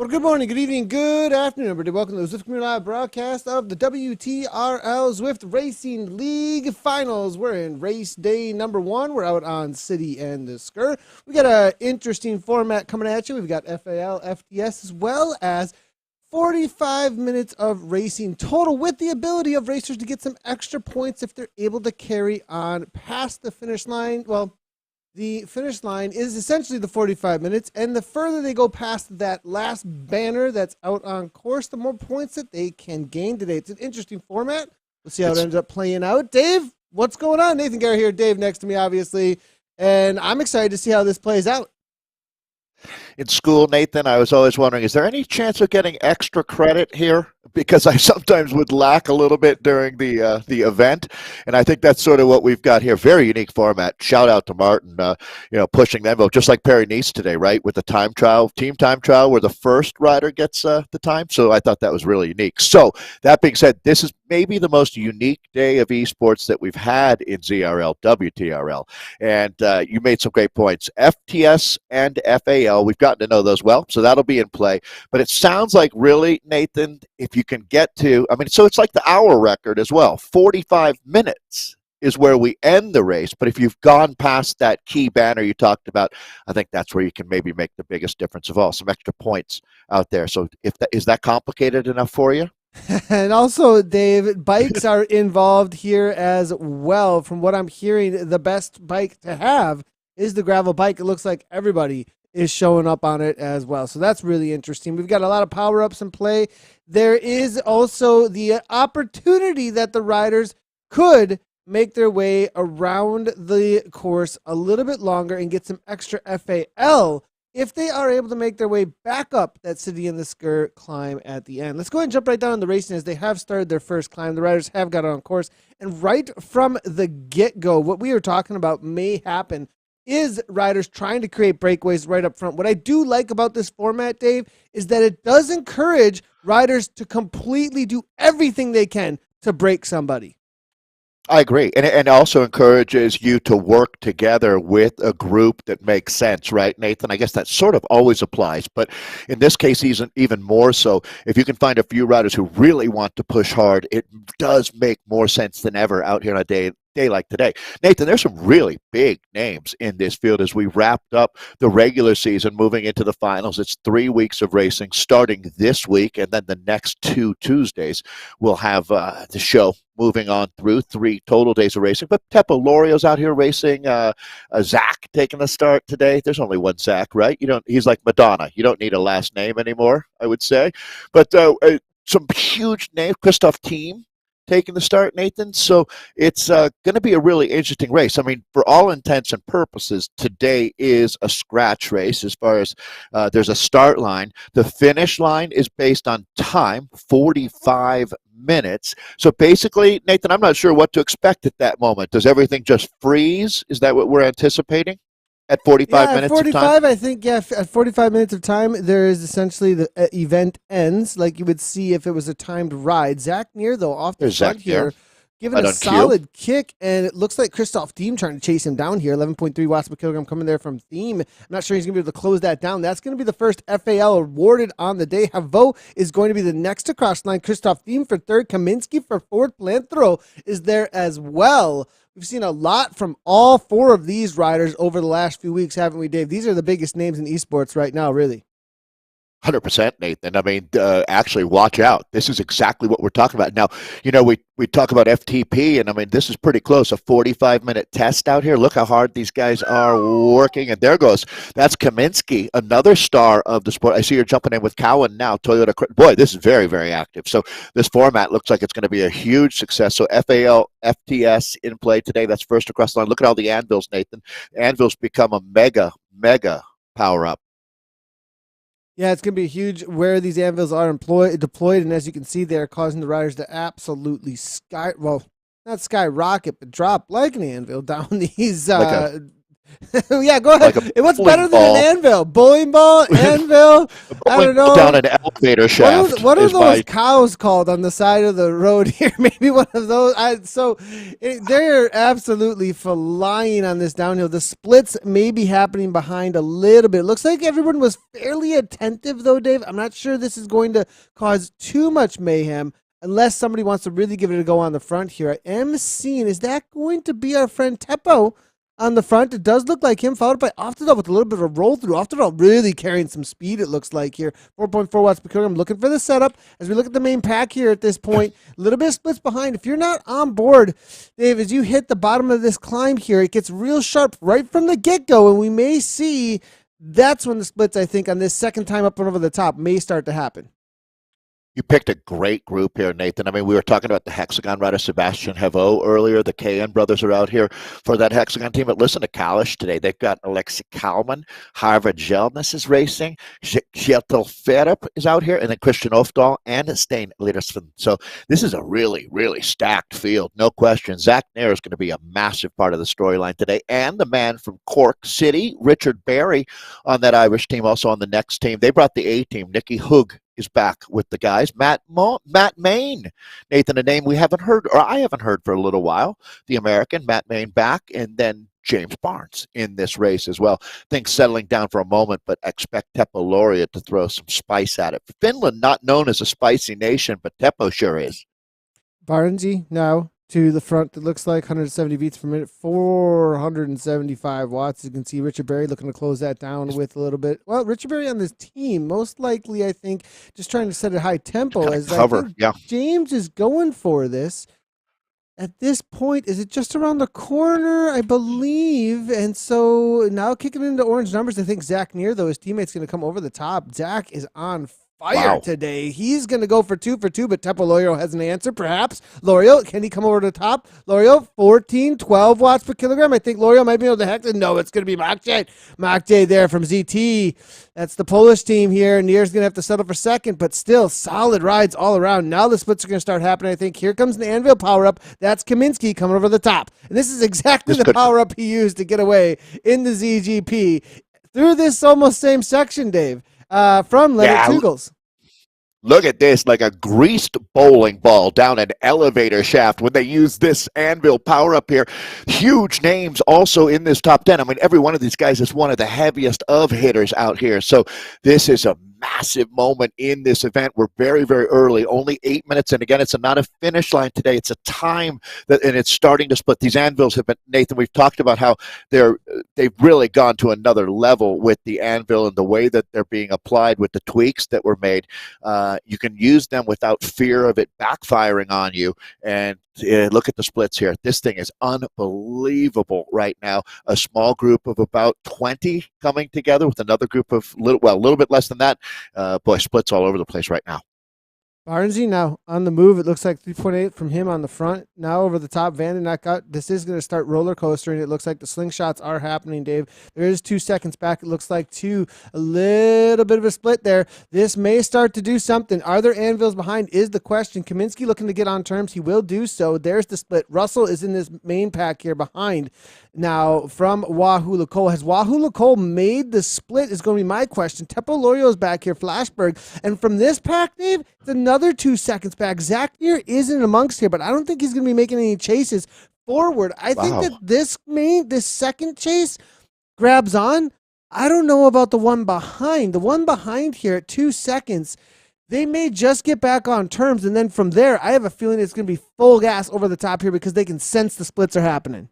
Well, good morning, good evening, good afternoon, everybody. Welcome to the Zwift Community Live broadcast of the WTRL Zwift Racing League Finals. We're in race day number 1. We're out on City and the Skur. We got an interesting format coming at you. We've got FAL, FTS, as well as 45 minutes of racing total, with the ability of racers to get some extra points if they're able to carry on past the finish line. Well, the finish line is essentially the 45 minutes, and the further they go past that last banner that's out on course, the more points that they can gain today. It's an interesting format. We'll see how it ends up playing out. Dave, what's going on? Nathan Guerra here, Dave next to me, obviously, and I'm excited to see how this plays out. In school, Nathan, I was always wondering, is there any chance of getting extra credit here? Because I sometimes would lack a little bit during the event, and I think that's sort of what we've got here. Very unique format. Shout out to Martin, pushing the envelope, just like Perry-Nice today, right, with the time trial, team time trial, where the first rider gets the time. So I thought that was really unique. So that being said, this is maybe the most unique day of esports that we've had in ZRL, WTRL, and you made some great points. FTS and FAL, we've gotten to know those well, so that'll be in play. But it sounds like, really, Nathan, if you can get to, so it's like the hour record as well. 45 minutes is where we end the race. But if you've gone past that key banner you talked about, I think that's where you can maybe make the biggest difference of all. Some extra points out there. So is that complicated enough for you? And also, Dave, bikes are involved here as well. From what I'm hearing, the best bike to have is the gravel bike. It looks like everybody is showing up on it as well. So that's really interesting. We've got a lot of power-ups in play. There is also the opportunity that the riders could make their way around the course a little bit longer and get some extra FAL if they are able to make their way back up that City in the Skur climb at the end. Let's go ahead and jump right down in the racing as they have started their first climb. The riders have got on course. And right from the get-go, what we are talking about may happen is riders trying to create breakaways right up front. What I do like about this format, Dave, is that it does encourage riders to completely do everything they can to break somebody. I agree. And it also encourages you to work together with a group that makes sense, right, Nathan? I guess that sort of always applies. But in this case, even more so, if you can find a few riders who really want to push hard, it does make more sense than ever out here on a day like today. Nathan, there's some really big names in this field as we wrapped up the regular season, moving into the finals. It's 3 weeks of racing starting this week, and then the next 2 Tuesdays we'll have the show moving on through 3 total days of racing. But Teppo Lorio's out here racing. Zach taking the start today. There's only one Zach, right? He's like Madonna. You don't need a last name anymore, I would say. But some huge names. Christoph Thiem taking the start, Nathan. So it's going to be a really interesting race. For all intents and purposes, today is a scratch race as far as there's a start line. The finish line is based on time, 45 minutes. So basically, Nathan, I'm not sure what to expect at that moment. Does everything just freeze? Is that what we're anticipating? At 45 minutes 45, of time? I think, at 45 minutes of time, there is essentially the event ends, like you would see if it was a timed ride. Zach Neer, though, off the front here, giving a solid kick, and it looks like Christoph Thiem trying to chase him down here. 11.3 watts per kilogram coming there from Thiem. I'm not sure he's going to be able to close that down. That's going to be the first FAL awarded on the day. Havo is going to be the next to cross line. Christoph Thiem for third. Kaminsky for fourth. Planthro is there as well. We've seen a lot from all 4 of these riders over the last few weeks, haven't we, Dave? These are the biggest names in esports right now, really. 100%, Nathan. Actually, watch out. This is exactly what we're talking about. Now, we talk about FTP, and this is pretty close. A 45-minute test out here. Look how hard these guys are working. And there goes. That's Kaminsky, another star of the sport. I see you're jumping in with Cowan now. Toyota. Boy, this is very, very active. So this format looks like it's going to be a huge success. So FAL, FTS in play today. That's first across the line. Look at all the anvils, Nathan. Anvils become a mega power-up. Yeah, it's going to be huge where these anvils are deployed, and as you can see, they're causing the riders to absolutely not skyrocket, but drop like an anvil down these Yeah, go like a ahead. What's bowling better than an ball. anvil? Bowling ball, anvil. A I bowling don't ball down know. an elevator What are shaft what are is those my. cows called on the side of the road here? Maybe one of those. They're absolutely flying on this downhill. The splits may be happening behind a little bit. Looks like everyone was fairly attentive though, Dave. I'm not sure this is going to cause too much mayhem unless somebody wants to really give it a go on the front here. I am seeing, is that going to be our friend Teppo on the front? It does look like him, followed by Oftedal with a little bit of a roll through. Oftedal really carrying some speed, it looks like here. 4.4 watts per kilogram. Looking for the setup as we look at the main pack here at this point. A little bit of splits behind. If you're not on board, Dave, as you hit the bottom of this climb here, it gets real sharp right from the get go, and we may see that's when the splits, I think, on this second time up and over the top may start to happen. You picked a great group here, Nathan. I mean, we were talking about the Hexagon rider, Sebastian Hevo, earlier. The KN brothers are out here for that Hexagon team. But listen to Kalish today. They've got Alexei Kalman, Harvard Jelness is racing, Kjetil Ferup is out here, and then Christian Ofdahl and Stein Littersson. So this is a really, really stacked field, no question. Zach Nair is going to be a massive part of the storyline today. And the man from Cork City, Richard Barry, on that Irish team, also on the next team. They brought the A team. Nicky Hug is back with the guys. Matt Main, Nathan, a name we haven't heard, or I haven't heard for a little while. The American, Matt Main back, and then James Barnes in this race as well. Things settling down for a moment, but expect Teppo Laureate to throw some spice at it. Finland, not known as a spicy nation, but Teppo sure is. Barnesy now to the front. It looks like 170 beats per minute, 475 watts. You can see Richard Berry looking to close that down with a little bit. Well, Richard Berry on this team, most likely, I think, just trying to set a high tempo. As cover, I think yeah. James is going for this. At this point, is it just around the corner? I believe. And so now kicking into orange numbers, I think Zach Neer, though, his teammate's going to come over the top. Zach is on fire today. He's going to go for two, but Teppo Lorio has an answer, perhaps. Lorio, can he come over to the top? Lorio, 14, 12 watts per kilogram. I think Lorio might be able to hex it. No, it's going to be Makjay there from ZT. That's the Polish team here. Nier's going to have to settle for second, but still solid rides all around. Now the splits are going to start happening, I think. Here comes the Anvil power-up. That's Kaminsky coming over the top. And this is exactly the power-up he used to get away in the ZGP. Through this almost same section, Dave. From Leonard Tugels. Look at this, like a greased bowling ball down an elevator shaft when they use this Anvil power up here. Huge names also in this top 10. I mean, every one of these guys is one of the heaviest of hitters out here. So this is a massive moment in this event. We're very, very early, only 8 minutes. And again, it's not a finish line today. It's a time that, and it's starting to split. These anvils have been, Nathan, we've talked about how they've really gone to another level with the anvil and the way that they're being applied with the tweaks that were made. You can use them without fear of it backfiring on you. And look at the splits here. This thing is unbelievable right now. A small group of about 20 coming together with another group of a little bit less than that. Boy, splits all over the place right now. Barnesy now on the move. It looks like 3.8 from him on the front. Now over the top, Vandenack out. This is going to start roller coastering. It looks like the slingshots are happening, Dave. There is 2 seconds back. It looks like a little bit of a split there. This may start to do something. Are there anvils behind is the question. Kaminsky looking to get on terms. He will do so. There's the split. Russell is in this main pack here behind. Now from Wahoo Lacole. Has Wahoo Lacole made the split is going to be my question. Teppo Lorio is back here, Flashberg. And from this pack, Dave, it's another 2 seconds back. Zach Neer isn't amongst here, but I don't think he's going to be making any chases forward. I think that this second chase grabs on. I don't know about the one behind. The one behind here at 2 seconds, they may just get back on terms. And then from there, I have a feeling it's going to be full gas over the top here because they can sense the splits are happening.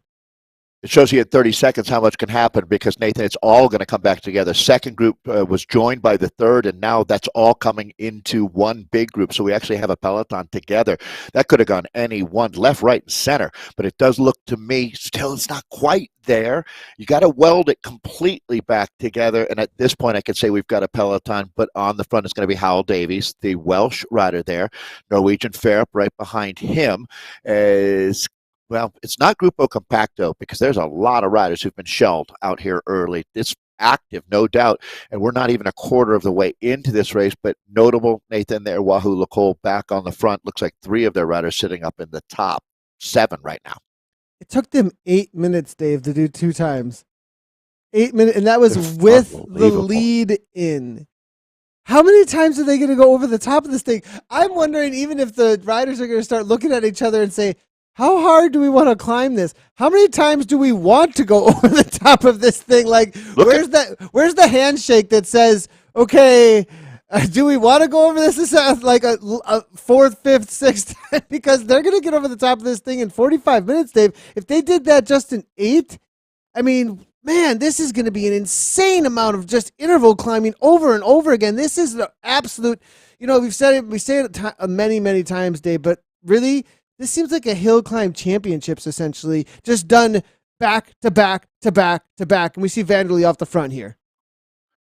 It shows you at 30 seconds how much can happen because, Nathan, it's all going to come back together. Second group was joined by the third, and now that's all coming into one big group. So we actually have a peloton together. That could have gone any one, left, right, and center. But it does look to me still it's not quite there. You got to weld it completely back together. And at this point, I could say we've got a peloton, but on the front is going to be Howell Davies, the Welsh rider there. Norwegian Ferup right behind him is... Well, it's not Grupo Compacto because there's a lot of riders who've been shelled out here early. It's active, no doubt, and we're not even a quarter of the way into this race, but notable, Nathan, there, Wahoo Lacole back on the front. Looks like 3 of their riders sitting up in the top 7 right now. It took them 8 minutes, Dave, to do 2 times. 8 minutes, and that was It's with the unbelievable. lead in. How many times are they going to go over the top of this thing? I'm wondering, even if the riders are going to start looking at each other and say, how hard do we want to climb this? How many times do we want to go over the top of this thing? Like, Look at where's the handshake that says, okay, do we want to go over this? This is like a fourth, fifth, sixth time? Because they're going to get over the top of this thing in 45 minutes, Dave. If they did that just in 8, I mean, man, this is going to be an insane amount of just interval climbing over and over again. This is the absolute, we've said it, we say it many, many times, Dave, but really, this seems like a hill climb championships essentially, just done back to back to back to back. And we see Vanderlei off the front here.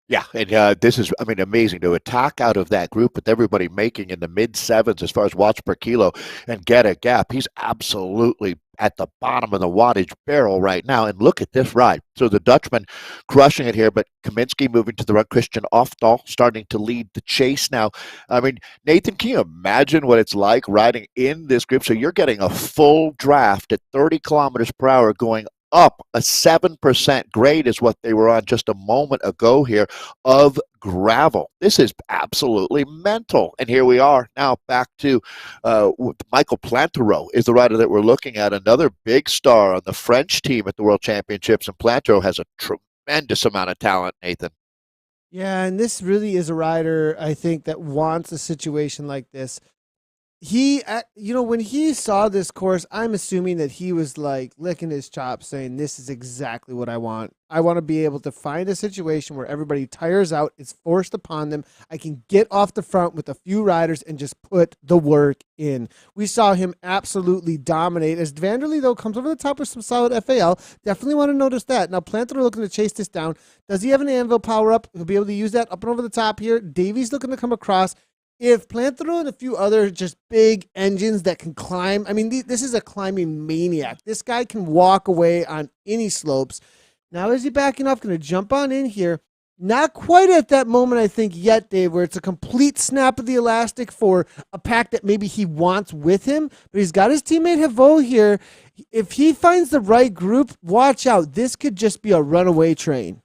Yeah, and this is, I mean, amazing to attack out of that group with everybody making in the mid sevens as far as watts per kilo and get a gap. He's absolutely at the bottom of the wattage barrel right now. And look at this ride. So the Dutchman crushing it here, but Kaminsky moving to the right, Christian Ofdahl starting to lead the chase now. I mean, Nathan, can you imagine what it's like riding in this group? So you're getting a full draft at 30 kilometers per hour going up a 7% grade is what they were on just a moment ago here of gravel. This is absolutely mental. And here we are now back to Michael Plantereau is the rider that we're looking at, another big star on the French team at the World Championships. And Plantereau has a tremendous amount of talent, Nathan. Yeah, and this really is a rider, I think, that wants a situation like this. When he saw this course, I'm assuming that he was like licking his chops saying, this is exactly what I want. I want to be able to find a situation where everybody tires out, it's forced upon them. I can get off the front with a few riders and just put the work in. We saw him absolutely dominate as Vanderlei, though, comes over the top with some solid FAL. Definitely want to notice that. Now, Planter looking to chase this down. Does he have an anvil power up? He'll be able to use that up and over the top here. Davies looking to come across. If Plantereau and a few other just big engines that can climb, I mean, this is a climbing maniac. This guy can walk away on any slopes. Now, is he backing off? Going to jump on in here. Not quite at that moment, I think, yet, Dave, where it's a complete snap of the elastic for a pack that maybe he wants with him. But he's got his teammate Havo here. If he finds the right group, watch out. This could just be a runaway train.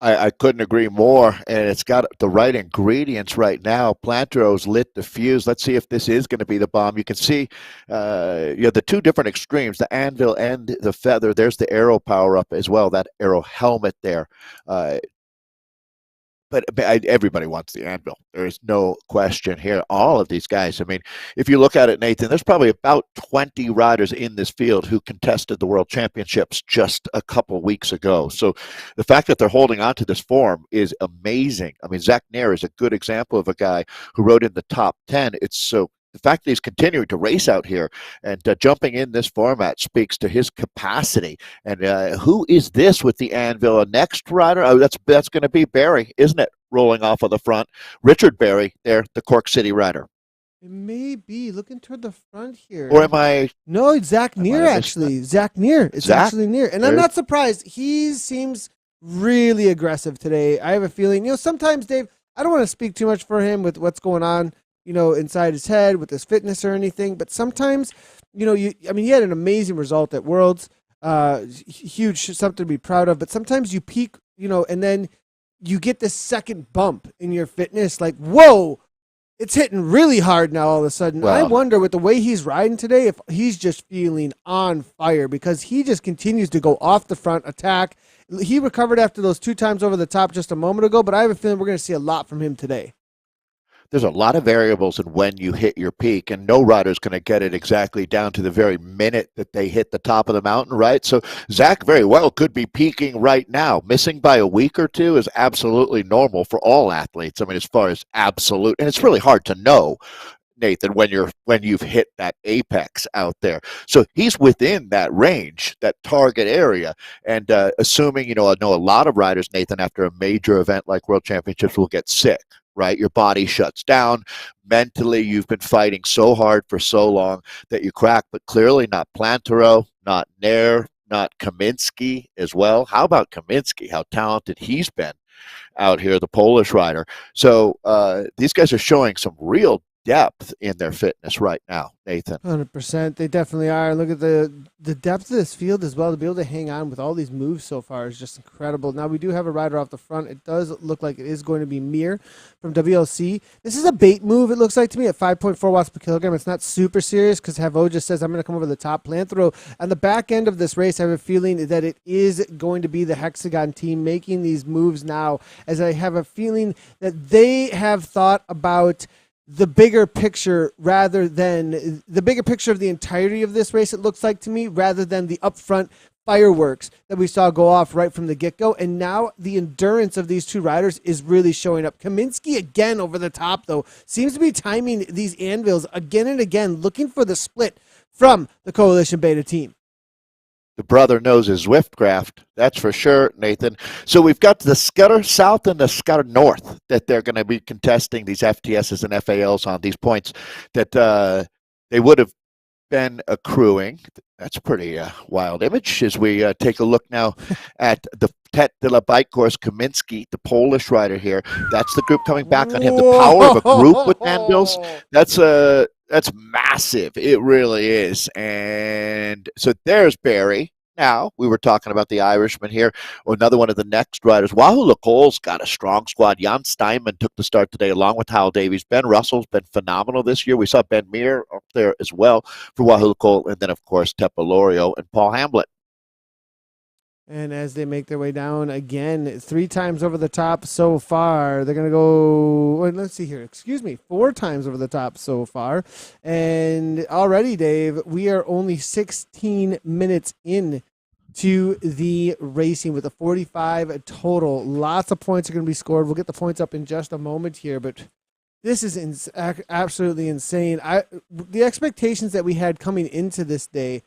I couldn't agree more, and it's got the right ingredients right now. Plantereau's lit the fuse. Let's see if this is going to be the bomb. You can see the two different extremes, the anvil and the feather. There's the arrow power up as well, that arrow helmet there. But everybody wants the anvil. There is no question here. All of these guys, I mean, if you look at it, Nathan, there's probably about 20 riders in this field who contested the World Championships just a couple weeks ago. So the fact that they're holding on to this form is amazing. I mean, Zach Nair is a good example of a guy who rode in the top 10. It's so the fact that he's continuing to race out here and jumping in this format speaks to his capacity. And who is this with the anvil? A next rider? Oh, that's going to be Barry, isn't it? Rolling off of the front. Richard Barry there, the Cork City rider. It may be looking toward the front here. Or am I? No, it's Zach Neer, actually. Zach Neer. It's actually Neer. And I'm not surprised. He seems really aggressive today. I have a feeling, sometimes, Dave, I don't want to speak too much for him with what's going on, inside his head with his fitness or anything. But sometimes, he had an amazing result at Worlds, huge, something to be proud of. But sometimes you peak, and then you get this second bump in your fitness, like, whoa, it's hitting really hard now all of a sudden. Well, I wonder with the way he's riding today, if he's just feeling on fire because he just continues to go off the front attack. He recovered after those 2 times over the top just a moment ago, but I have a feeling we're going to see a lot from him today. There's a lot of variables in when you hit your peak, and no rider's going to get it exactly down to the very minute that they hit the top of the mountain, right? So Zach very well could be peaking right now. Missing by a week or two is absolutely normal for all athletes. I mean, as far as absolute, and it's really hard to know, Nathan, when you've hit that apex out there. So he's within that range, that target area, and assuming, I know a lot of riders, Nathan, after a major event like World Championships will get sick. Right? Your body shuts down. Mentally, you've been fighting so hard for so long that you crack, but clearly not Plantereau, not Nair, not Kaminsky as well. How about Kaminsky? How talented he's been out here, the Polish rider. So these guys are showing some real depth in their fitness right now, Nathan. 100%. They definitely are. Look at the depth of this field as well. To be able to hang on with all these moves so far is just incredible. Now, we do have a rider off the front. It does look like it is going to be Mir from WLC. This is a bait move, it looks like to me, at 5.4 watts per kilogram. It's not super serious because Havo just says, I'm going to come over the top. Planthro, on the back end of this race, I have a feeling that it is going to be the Hexagon team making these moves now, as I have a feeling that they have thought about the bigger picture rather than the bigger picture of the entirety of this race, it looks like to me, rather than the upfront fireworks that we saw go off right from the get-go. And now the endurance of these two riders is really showing up. Kaminsky again over the top, though, seems to be timing these anvils again and again, looking for the split from the Coalition Beta team. The brother knows his Zwift craft, that's for sure, Nathan. So we've got the Scudder South and the Scudder North that they're going to be contesting these FTSs and FALs on, these points that they would have been accruing. That's a pretty wild image as we take a look now at the Tête de la Bike course. Kaminsky, the Polish rider here, that's the group coming back on him. The power of a group with anvils, that's massive. It really is. And so there's Barry. Now, we were talking about the Irishman here. Another one of the next riders. Wahoo Lacole's got a strong squad. Jan Steinman took the start today along with Hal Davies. Ben Russell's been phenomenal this year. We saw Ben Mir up there as well for Wahoo Lacole. And then, of course, Tepa Lorio and Paul Hamblett. And as they make their way down again, 3 times over the top so far. They're going to go, let's see here, 4 times over the top so far. And already, Dave, we are only 16 minutes in to the racing with a 45 total. Lots of points are going to be scored. We'll get the points up in just a moment here, but this is absolutely insane. The expectations that we had coming into this day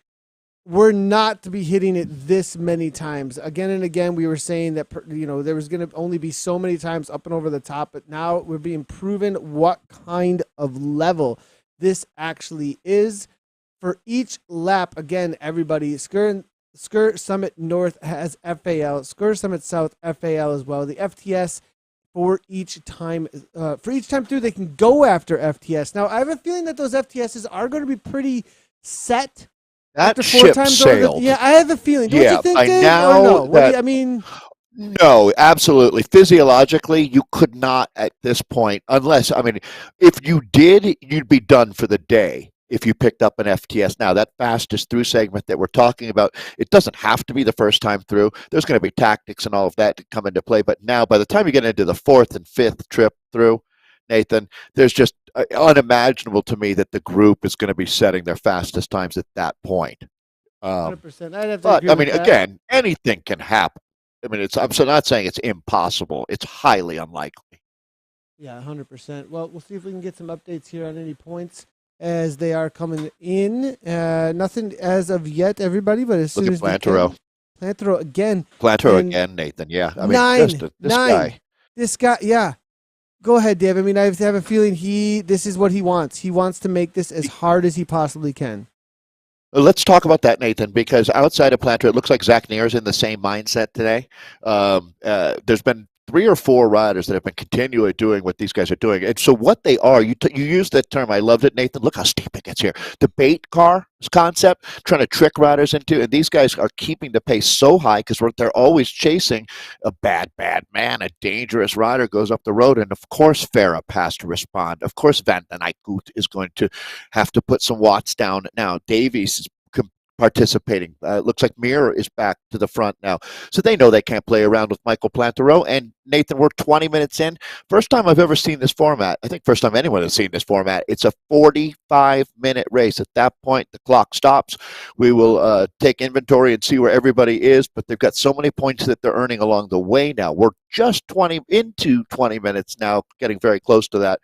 were not to be hitting it this many times. Again and again, we were saying that there was going to only be so many times up and over the top, but now we're being proven what kind of level this actually is. For each lap, again, everybody, Sker Summit North has FAL, Sker Summit South FAL as well. The FTS for each time through, they can go after FTS. Now, I have a feeling that those FTSs are going to be pretty set. That ship sailed. I have a feeling. Don't you think, Dave? Now or no? No, absolutely. Physiologically, you could not at this point, unless, if you did, you'd be done for the day if you picked up an FTS. Now, that fastest through segment that we're talking about, it doesn't have to be the first time through. There's going to be tactics and all of that to come into play. But now, by the time you get into the 4th and 5th trip through, Nathan, there's just unimaginable to me that the group is going to be setting their fastest times at that point. 100%. I'd have to but, agree with that. again, anything can happen. I'm not saying it's impossible. It's highly unlikely. Yeah, 100%. Well, we'll see if we can get some updates here on any points as they are coming in. Nothing as of yet, everybody, but as soon as Plantero. Plantero again. Plantero again, Nathan. Yeah. This guy. This guy, yeah. Go ahead, Dave. I have a feeling this is what he wants. He wants to make this as hard as he possibly can. Let's talk about that, Nathan, because outside of Planter, it looks like Zach Neer's in the same mindset today. There's been 3 or 4 riders that have been continually doing what these guys are doing. And so what they are, you used that term. I loved it, Nathan. Look how steep it gets here. The bait car concept, trying to trick riders into, and these guys are keeping the pace so high because they're always chasing a bad man, a dangerous rider goes up the road. And of course, Farah has to respond. Of course, Van den Eyck is going to have to put some watts down. Now, Davies is participating. Looks like Mir is back to the front now. So they know they can't play around with Michael Plantero. And Nathan, we're 20 minutes in. First time I've ever seen this format. I think first time anyone has seen this format. It's a 45-minute race. At that point, the clock stops. We will take inventory and see where everybody is, but they've got so many points that they're earning along the way now. We're just into 20 minutes now, getting very close to that.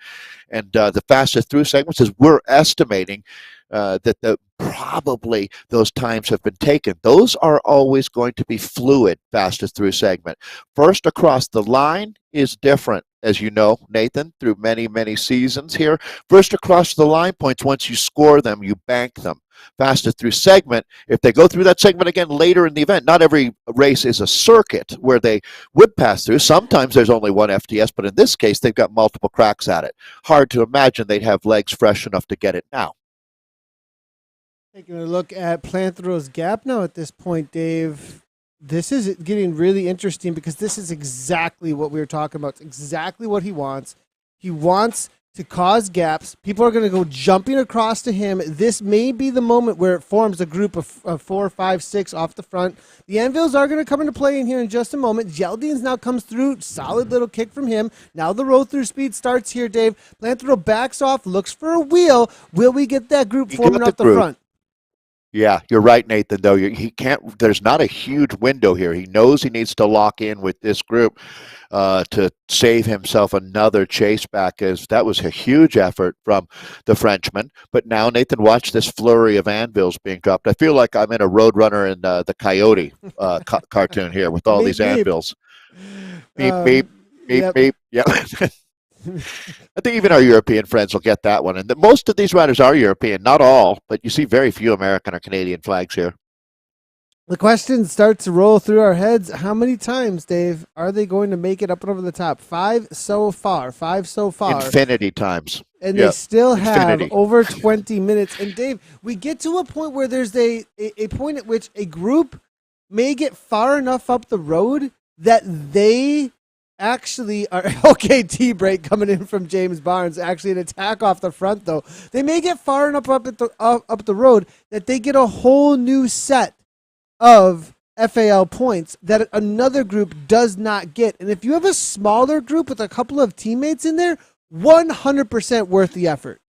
And the fastest through segments is we're estimating that probably those times have been taken. Those are always going to be fluid, fastest through segment. First across the line is different. as you know, Nathan, through many, many seasons here. First across the line points, once you score them, you bank them. Fastest through segment, if they go through that segment again later in the event, not every race is a circuit where they would pass through. Sometimes there's only one FTS, but in this case, they've got multiple cracks at it. Hard to imagine they'd have legs fresh enough to get it now. Taking a look at Planthero's gap now at this point, Dave. This is getting really interesting because this is exactly what we were talking about. It's exactly what he wants. He wants to cause gaps. People are going to go jumping across to him. This may be the moment where it forms a group of 4, 5, 6 off the front. The Anvils are going to come into play in here in just a moment. Geldine's now comes through. Solid little kick from him. Now the roll through speed starts here, Dave. Planthero backs off, looks for a wheel. Will we get that group forming off the front? Yeah, you're right, Nathan, though. He can't, there's not a huge window here. He knows he needs to lock in with this group to save himself another chase back, as that was a huge effort from the Frenchman. But now, Nathan, watch this flurry of anvils being dropped. I feel like I'm in a Roadrunner and the Coyote cartoon here with all these anvils. Beep, beep, beep, yep. beep. Yeah. I think even our European friends will get that one. And most of these riders are European, not all, but you see very few American or Canadian flags here. The question starts to roll through our heads. How many times, Dave, are they going to make it up and over the top? 5 so far. 5 so far. Infinity times. And they still have over 20 minutes. And, Dave, we get to a point where there's a point at which a group may get far enough up the road that they actually are okay. T-break coming in from James Barnes. Actually, an attack off the front, though. They may get far enough up the road that they get a whole new set of FAL points that another group does not get. And if you have a smaller group with a couple of teammates in there, 100% worth the effort.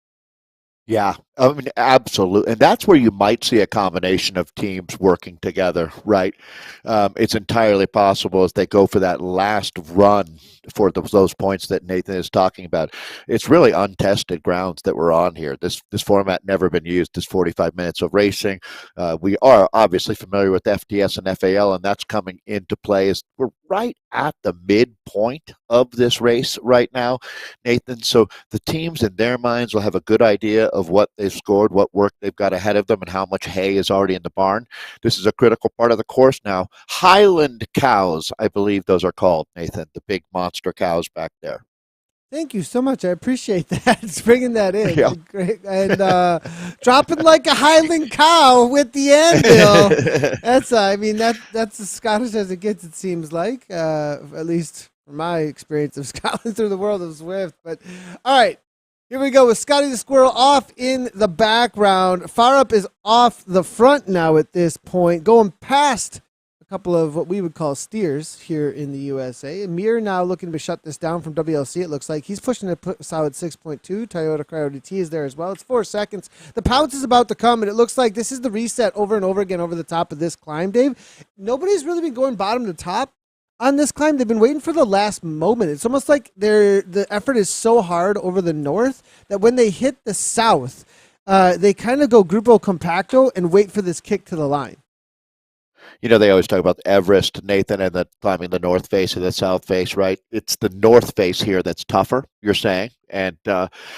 Yeah, I mean, absolutely. And that's where you might see a combination of teams working together, right? It's entirely possible as they go for that last run for those points that Nathan is talking about. It's really untested grounds that we're on here. This format never been used, this 45 minutes of racing. We are obviously familiar with FTS and FAL, and that's coming into play as we're right at the midpoint of this race right now, Nathan. So the teams in their minds will have a good idea of what they've scored, what work they've got ahead of them, and how much hay is already in the barn. This is a critical part of the course now. Highland cows, I believe those are called, Nathan, the big monster cows back there. Thank you so much. I appreciate that. It's bringing that in. Yeah. Great. And dropping like a Highland cow with the anvil. That's that's as Scottish as it gets, it seems like, at least from my experience of Scotland through the world of Zwift. But all right, here we go with Scotty the Squirrel off in the background. Far Up is off the front now at this point, going past couple of what we would call steers here in the USA. Amir now looking to shut this down from WLC. It looks like he's pushing a solid 6.2. Toyota Coyote T is there as well. It's 4 seconds. The pounce is about to come, and it looks like this is the reset over and over again over the top of this climb, Dave. Nobody's really been going bottom to top on this climb. They've been waiting for the last moment. It's almost like the effort is so hard over the north that when they hit the south, they kind of go grupo compacto and wait for this kick to the line. You know, they always talk about Everest, Nathan, and climbing the north face or the south face, right? It's the north face here that's tougher, you're saying, and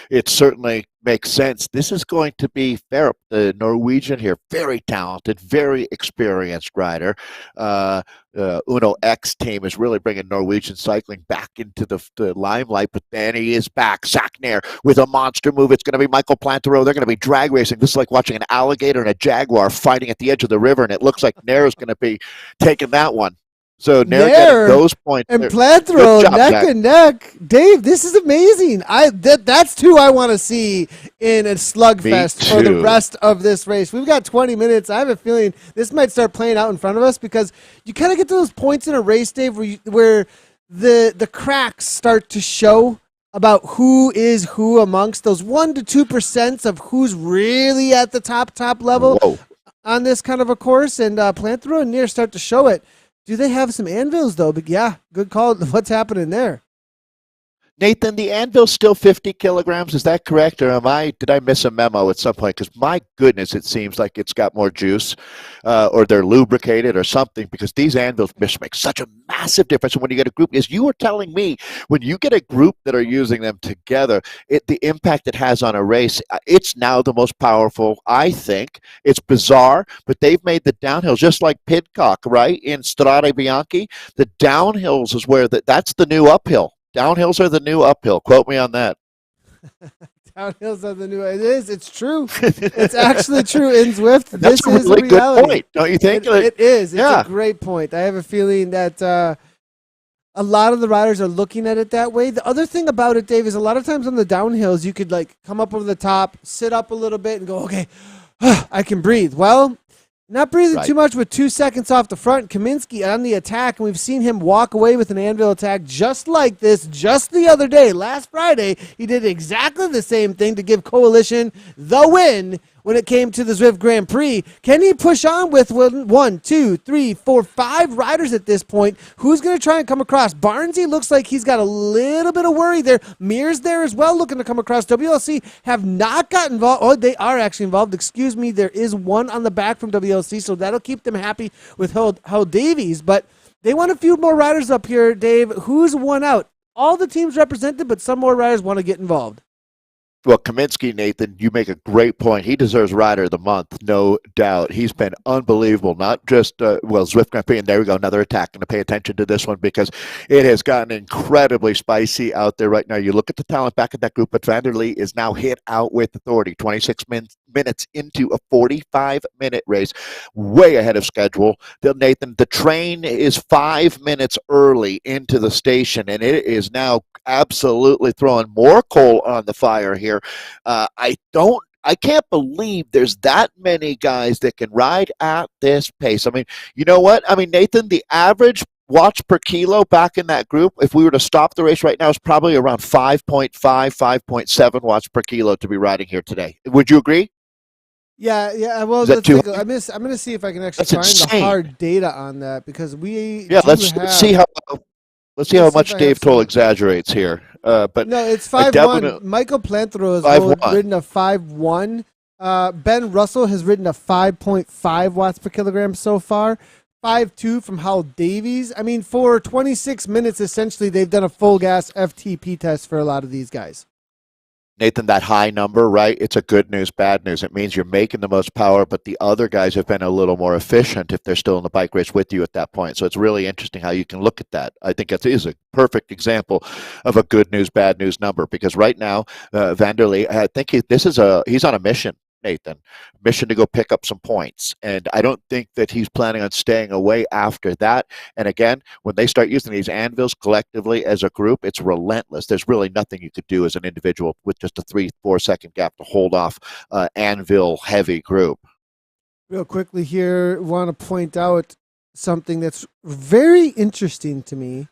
it certainly makes sense. This is going to be Farup, the Norwegian here, very talented, very experienced rider. Uno X team is really bringing Norwegian cycling back into the limelight, but then he is back. Sackner with a monster move. It's going to be Michael Plantero. They're going to be drag racing. This is like watching an alligator and a jaguar fighting at the edge of the river, and it looks like Nair is going to be taking that one. So Nair getting those points. And Plantero neck and neck. Dave, this is amazing. That's two I want to see in a slugfest for the rest of this race. We've got 20 minutes. I have a feeling this might start playing out in front of us because you kind of get to those points in a race, Dave, where the cracks start to show about who is who amongst those 1% to 2% of who's really at the top level on this kind of a course. And Plantero and Nair start to show it. Do they have some anvils, though? But yeah, good call. What's happening there? Nathan, the anvil's still 50 kilograms. Is that correct, or did I miss a memo at some point? Because my goodness, it seems like it's got more juice, or they're lubricated or something. Because these anvils make such a massive difference. And when you get a group, as you were telling me, when you get a group that are using them together, the impact it has on a race, it's now the most powerful. I think it's bizarre, but they've made the downhills just like Pidcock, right? In Strade Bianchi, the downhills is where that's the new uphill. Downhills are the new uphill. Quote me on that. Downhills are the new. It is. It's true. It's actually true in Zwift. That's this a really is a reality. Good point, don't you think? It is. It's a great point. I have a feeling that a lot of the riders are looking at it that way. The other thing about it, Dave, is a lot of times on the downhills, you could like come up over the top, sit up a little bit, and go, okay, I can breathe. Well, not breathing too much with 2 seconds off the front. Kaminsky on the attack, and we've seen him walk away with an anvil attack just like this just the other day. Last Friday, he did exactly the same thing to give Coalition the win when it came to the Zwift Grand Prix. Can he push on with 1, 2, 3, 4, 5 riders at this point? Who's going to try and come across? Barnesy looks like he's got a little bit of worry there. Mears there as well looking to come across. WLC have not got involved. Oh, they are actually involved. Excuse me. There is one on the back from WLC, so that'll keep them happy with Hull Davies. But they want a few more riders up here, Dave. Who's one out? All the teams represented, but some more riders want to get involved. Well, Kaminsky, Nathan, you make a great point. He deserves Rider of the Month, no doubt. He's been unbelievable, not just, Zwift Grand Prix, and there we go, another attack. Going to pay attention to this one because it has gotten incredibly spicy out there right now. You look at the talent back at that group, but Vanderlee is now hit out with authority, 26 minutes into a 45-minute race, way ahead of schedule. Nathan, the train is 5 minutes early into the station, and it is now absolutely throwing more coal on the fire here. I can't believe there's that many guys that can ride at this pace. I mean, you know what? I mean, Nathan, the average watts per kilo back in that group, if we were to stop the race right now, is probably around 5.5, 5.7 watts per kilo to be riding here today. Would you agree? Yeah. Well, I'm going to see if I can actually find the hard data on that because let's see how much Dave Towle exaggerates here. But no, it's 5.1. Michael Planthro has ridden a 5.1. Ben Russell has ridden a 5.5 watts per kilogram so far. 5.2 from Hal Davies. I mean, for 26 minutes, essentially, they've done a full gas FTP test for a lot of these guys. Nathan, that high number, right? It's a good news, bad news. It means you're making the most power, but the other guys have been a little more efficient if they're still in the bike race with you at that point. So it's really interesting how you can look at that. I think it is a perfect example of a good news, bad news number because right now, Vanderlee, I think he's on a mission. Nathan, mission to go pick up some points. And I don't think that he's planning on staying away after that. And again, when they start using these anvils collectively as a group, it's relentless. There's really nothing you could do as an individual with just a 3-4 second gap to hold off anvil heavy group. Real quickly here, want to point out something that's very interesting to me.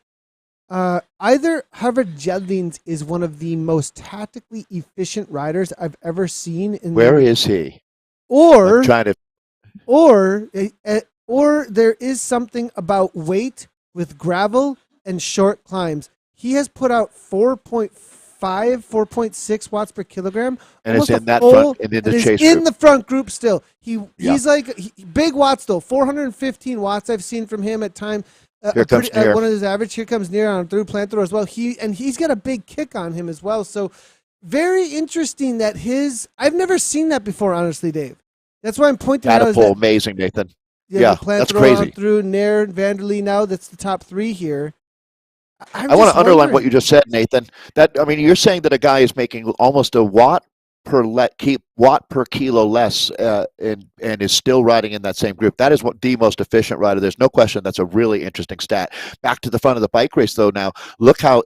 Either Harvard Jedlings is one of the most tactically efficient riders I've ever seen. Where is he? Or there is something about weight with gravel and short climbs. He has put out 4.5, 4.6 watts per kilogram. And it's in that front, and in the chase group. In the front group still. He's big watts though, 415 watts I've seen from him at time. Here comes Near. One of his average. Here comes Near on through Planthro as well. He's got a big kick on him as well. So very interesting that I've never seen that before, honestly, Dave. That's why I'm pointing out. Amazing, Nathan. Yeah, that's crazy. On through Nair, Vanderlee now. That's the top 3 here. I want to underline what you just said, Nathan. You're saying that a guy is making almost a watt per kilo less and is still riding in that same group. That is the most efficient rider. There's no question that's a really interesting stat. Back to the front of the bike race, though, now. Look how,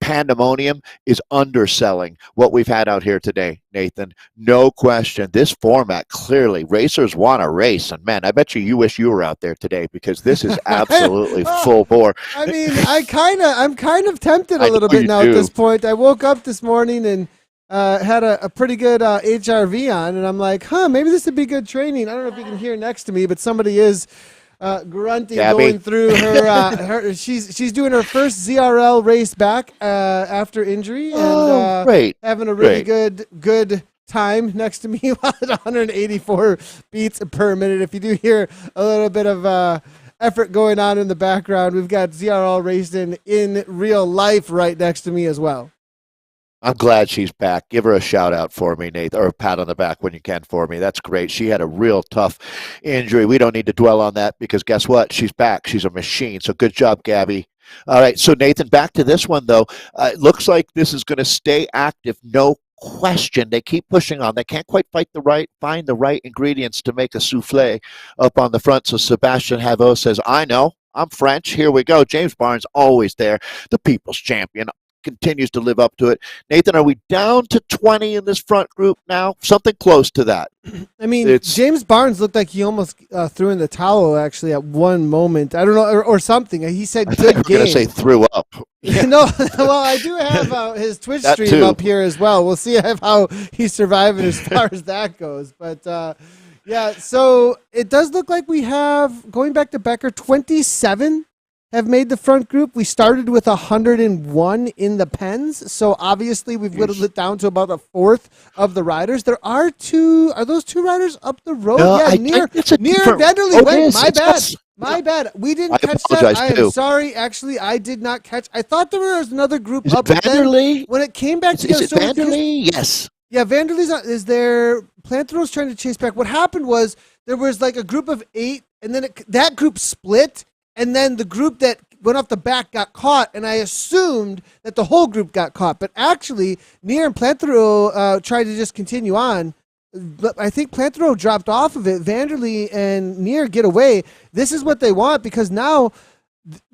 Pandemonium is underselling what we've had out here today, Nathan. No question. This format, clearly, racers want to race. And, man, I bet you wish you were out there today because this is absolutely full bore. I mean, I'm kind of tempted a little bit now at this point. I woke up this morning and had a pretty good HRV on, and I'm like, maybe this would be good training. I don't know if you can hear next to me, but somebody is grunting, Gabby. going through she's doing her first ZRL race back after injury, and Great. having a really good time next to me at 184 beats per minute. If you do hear a little bit of effort going on in the background, we've got ZRL racing in real life right next to me as well. I'm glad she's back. Give her a shout out for me, Nate, or a pat on the back when you can for me. That's great. She had a real tough injury. We don't need to dwell on that because guess what? She's back. She's a machine. So good job, Gabby. All right. So, Nathan, back to this one, though. It looks like this is going to stay active. No question. They keep pushing on. They can't quite find the right ingredients to make a souffle up on the front. So, Sebastian Havot says, I know. I'm French. Here we go. James Barnes always there. The people's champion. Continues to live up to it. Nathan, are we down to 20 in this front group now? Something close to that. I mean, James Barnes looked like he almost threw in the towel actually at one moment. I don't know, or something. He said, "Good game." Going to say threw up. Yeah. No, well, I do have his Twitch stream up here as well. We'll see how he's surviving as far as that goes. But yeah, so it does look like we have, going back to Becker, 27 have made the front group. We started with 101 in the pens, so obviously we've whittled it down to about a fourth of the riders. There are those two riders up the road? No, yeah, near Vanderlei went. My bad. We didn't catch that. I am sorry. Actually, I did not catch. I thought there was another group up. Vanderlei? When it came back together. Is it Vanderlei? Yes. Yeah, Vanderlei's is there. Plantaro's trying to chase back. What happened was there was like a group of 8, and then that group split. And then the group that went off the back got caught, and I assumed that the whole group got caught. But actually, Near and Plantaro tried to just continue on. But I think Plantaro dropped off of it. Vanderlei and Near get away. This is what they want because now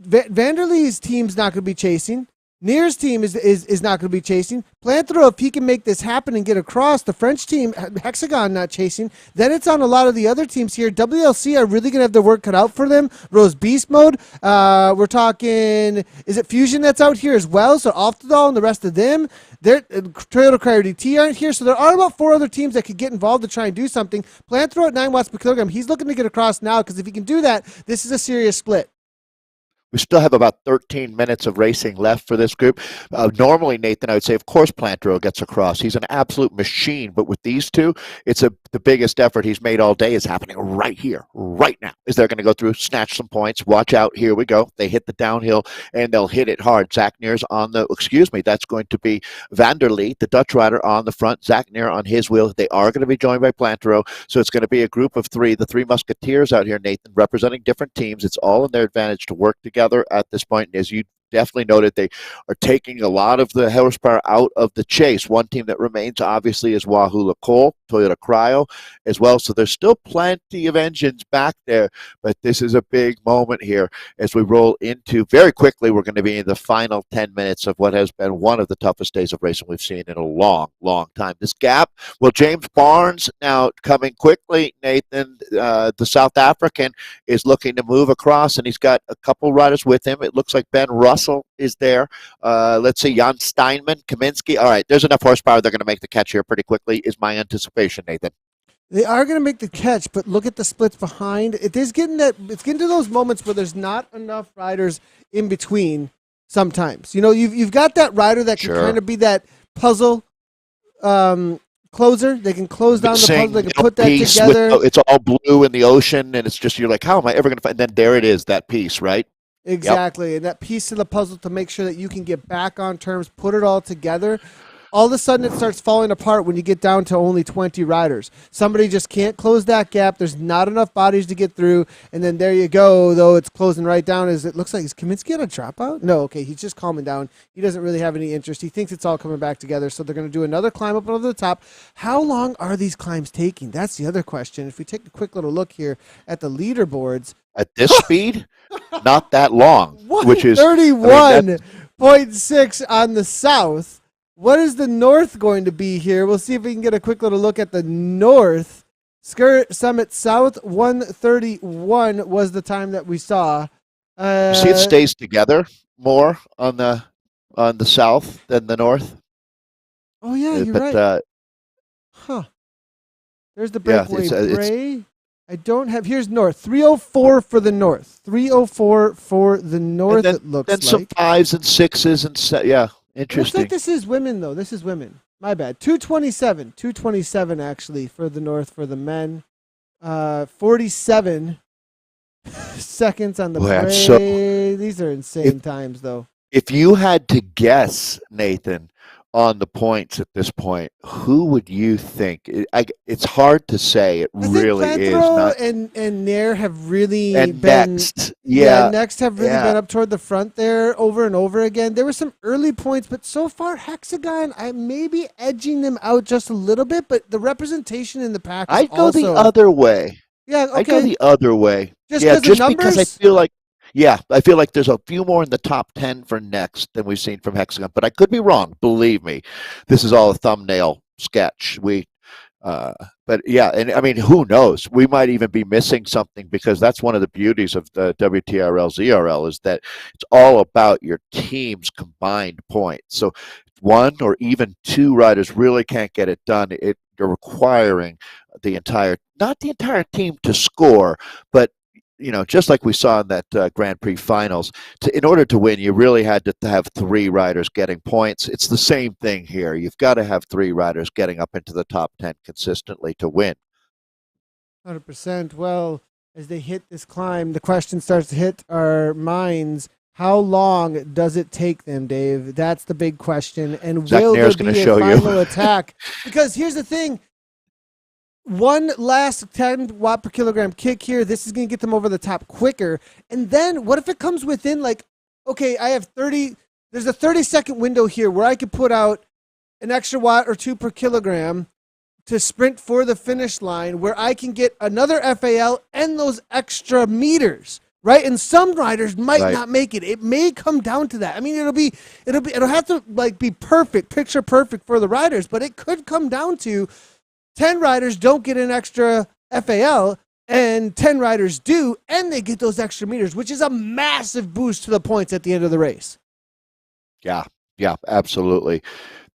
Vanderlei's team's not going to be chasing. Near's team is not going to be chasing. Plantaro, if he can make this happen and get across, the French team, Hexagon not chasing, then it's on a lot of the other teams here. WLC are really going to have their work cut out for them. Rose Beast Mode, we're talking, is it Fusion that's out here as well? So Oftedal and the rest of them, Toyota Cryer DT aren't here. So there are about 4 other teams that could get involved to try and do something. Plantaro at 9 watts per kilogram, he's looking to get across now because if he can do that, this is a serious split. We still have about 13 minutes of racing left for this group. Normally, Nathan, I would say, of course, Plantaro gets across. He's an absolute machine. But with these two, it's the biggest effort he's made all day is happening right here, right now. Is they're going to go through, snatch some points. Watch out. Here we go. They hit the downhill, and they'll hit it hard. Zach Neer's that's going to be Vanderlei, the Dutch rider, on the front. Zach Neer on his wheel. They are going to be joined by Plantaro. So it's going to be a group of 3, the 3 Musketeers out here, Nathan, representing different teams. It's all in their advantage to work together at this point. As you definitely noted, they are taking a lot of the horsepower out of the chase. One team that remains obviously is Wahoo Cole, Toyota Cryo as well. So there's still plenty of engines back there, but this is a big moment here as we roll into very quickly. We're going to be in the final 10 minutes of what has been one of the toughest days of racing we've seen in a long, long time. This gap, well, James Barnes now coming quickly, Nathan, the South African is looking to move across, and he's got a couple riders with him. It looks like Ben Russell is there. Let's see, Jan Steinman, Kaminsky. All right, there's enough horsepower. They're going to make the catch here pretty quickly, is my anticipation, Nathan. They are going to make the catch, but look at the splits behind. It's getting to those moments where there's not enough riders in between sometimes. You know, you've got that rider that can kind of be that puzzle closer. They can close down the puzzle. They can put that together. It's all blue in the ocean, and it's just, you're like, how am I ever going to find? And then there it is, that piece, right? Exactly. Yep. And that piece of the puzzle to make sure that you can get back on terms, put it all together. All of a sudden, it starts falling apart when you get down to only 20 riders. Somebody just can't close that gap. There's not enough bodies to get through. And then there you go, though it's closing right down. It looks like, is Kaminsky on a dropout? No, okay, he's just calming down. He doesn't really have any interest. He thinks it's all coming back together. So they're going to do another climb up over the top. How long are these climbs taking? That's the other question. If we take a quick little look here at the leaderboards. At this speed, not that long, which is 31.6 on the south. What is the north going to be here? We'll see if we can get a quick little look at the north. Skirt Summit South, 131 was the time that we saw. You see it stays together more on the south than the north. Oh, yeah, you're right. There's the breakaway Bray. I don't have. Here's North. 304 for the North. 304 for the And North. then It looks then some like. fives and sixes and yeah, It looks like interesting. this is women though. This is women. My bad. 227. 227 actually for the North for the men. 47 seconds on the Boy, I'm so break. These are if insane times though. if you had to guess, Nathan, on the points at this point, who would you think? It's hard to say. It I think really is Planthro not. and Nair have really And been, next, yeah, yeah, next have really yeah. been up toward the front there over and over again. There were some early points, but so far Hexagon, I may be edging them out just a little bit, but the representation in the pack is I'd go the also, other way. yeah, I go okay, the other way. just Yeah, because of just because numbers. I feel like there's a few more in the top 10 for next than we've seen from Hexagon, but I could be wrong. Believe me, this is all a thumbnail sketch. Uh, but yeah, and I mean, who knows? We might even be missing something because that's one of the beauties of the WTRL ZRL is that it's all about your team's combined points. So one or even two riders really can't get it done. You're requiring not the entire team to score, but just like we saw in that Grand Prix finals, in order to win, you really had to have three riders getting points. It's the same thing here. You've got to have three riders getting up into the top 10 consistently to win. 100%. Well, as they hit this climb, the question starts to hit our minds. How long does it take them, Dave? That's the big question. And Zach will there Nair's going to be a show final you. attack? Because here's the thing. One last 10 watt per kilogram kick here. This is going to get them over the top quicker. And then what if it comes within like, okay, I have 30, there's a 30-second window here where I could put out an extra watt or two per kilogram to sprint for the finish line where I can get another FAL and those extra meters, right? And some riders might Right. not make it. It may come down to that. I mean, it'll have to like be perfect, picture perfect for the riders, but it could come down to 10 riders don't get an extra FAL and 10 riders do, and they get those extra meters, which is a massive boost to the points at the end of the race. Yeah, yeah, absolutely.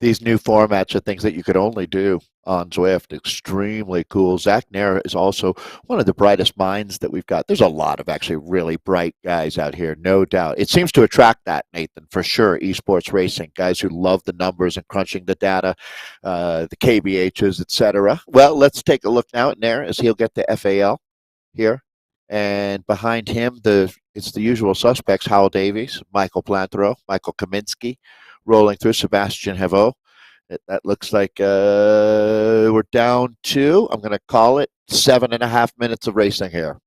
These new formats are things that you could only do on Zwift. Extremely cool. Zach Nair is also one of the brightest minds that we've got. There's a lot of actually really bright guys out here, no doubt. It seems to attract that, Nathan, for sure. Esports racing, guys who love the numbers and crunching the data, the KBHs, etc. Well, let's take a look now at Nair as he'll get the FAL here. And behind him, it's the usual suspects: Howell Davies, Michael Planthro, Michael Kaminsky, rolling through Sebastian Heveau. That looks like we're down to, I'm going to call it 7.5 minutes of racing here.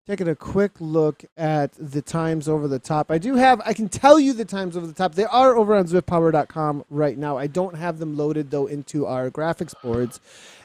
Taking a quick look at the times over the top. I can tell you the times over the top. They are over on ZwiftPower.com right now. I don't have them loaded, though, into our graphics boards.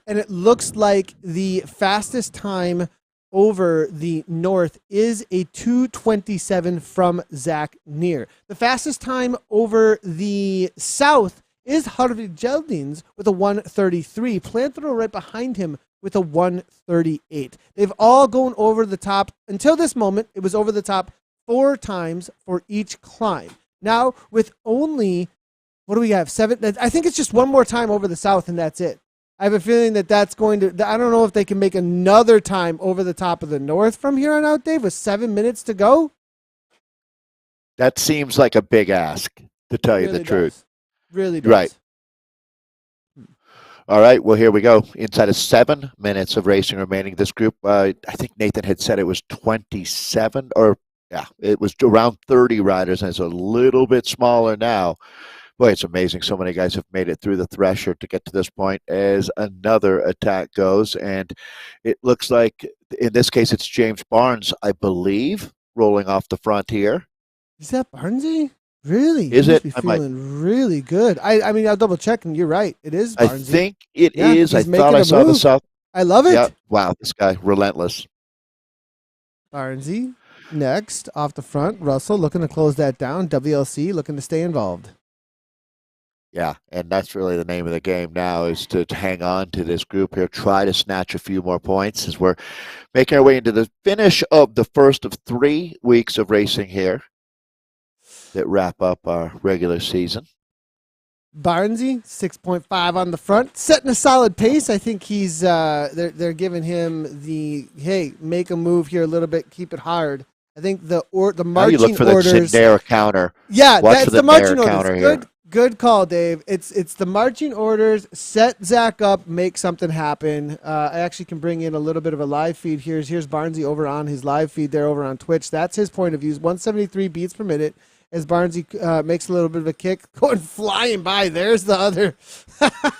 And it looks like the fastest time over the North is a 2:27 from Zach Nair. The fastest time over the South is Harvey Geldings with a 1:33. Planthro right behind him with a 1:38. They've all gone over the top. Until this moment, it was over the top 4 times for each climb. Now, with only, what do we have? 7? I think it's just one more time over the South, and that's it. I have a feeling that's going to, I don't know if they can make another time over the top of the North from here on out, Dave, with 7 minutes to go. That seems like a big ask, to tell you the truth. Really does. Right. All right, well, here we go. Inside of 7 minutes of racing remaining. This group, I think Nathan had said it was 27, or yeah, it was around 30 riders, and it's a little bit smaller now. Boy, it's amazing. So many guys have made it through the thresher to get to this point as another attack goes. And it looks like, in this case, it's James Barnes, I believe, rolling off the front here. Is that Barnesy? Really? Is it? Be feeling really good. I mean, I'll double check, and you're right. It is Barnesy. I think it is. I thought I saw the South. I love it. Yeah. Wow, this guy, relentless. Barnesy next off the front. Russell looking to close that down. WLC looking to stay involved. Yeah, and that's really the name of the game now, is to hang on to this group here, try to snatch a few more points as we're making our way into the finish of the first of 3 weeks of racing here that wrap up our regular season. Barnesy, 6.5 on the front, setting a solid pace. I think he's they're giving him the, hey, make a move here a little bit, keep it hard. I think the marching Now you look for orders. the Zendaya counter. Yeah, Watch that's for the marching orders. counter here. Good call, Dave. It's the marching orders. Set Zach up, make something happen. I actually can bring in a little bit of a live feed here. Here's Barnesy over on his live feed there over on Twitch. That's his point of view. 173 beats per minute as Barnesy makes a little bit of a kick, going flying by. There's the other.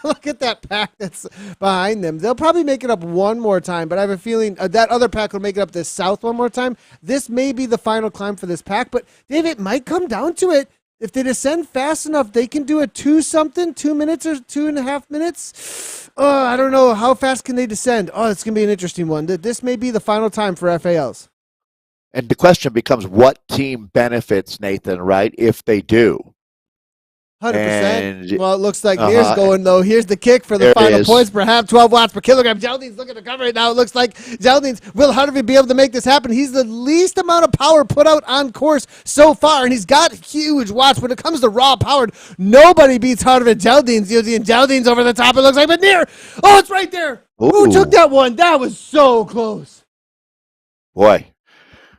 Look at that pack that's behind them. They'll probably make it up one more time, but I have a feeling that other pack will make it up this south one more time. This may be the final climb for this pack, but Dave, it might come down to it. If they descend fast enough, they can do a 2 minutes or 2.5 minutes. Oh, I don't know. How fast can they descend? Oh, it's going to be an interesting one. This may be the final time for FALs. And the question becomes, what team benefits, Nathan, right, if they do? 100%. Well, it looks like Near's going, though. Here's the kick for the final points, perhaps 12 watts per kilogram. Geraldine's looking to cover it now. It looks like Geraldine's will Harvey be able to make this happen. He's the least amount of power put out on course so far, and he's got huge watts. When it comes to raw powered, nobody beats Harvey Geraldine's. And Geraldine's over the top, it looks like, but Near, oh, it's right there. Ooh. Who took that one? That was so close. Boy.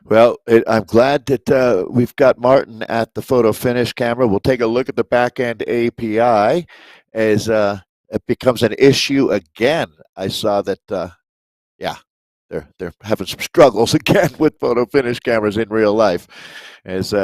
Well, I'm glad that we've got Martin at the photo finish camera. We'll take a look at the back end API as it becomes an issue again. I saw that, they're having some struggles again with photo finish cameras in real life. As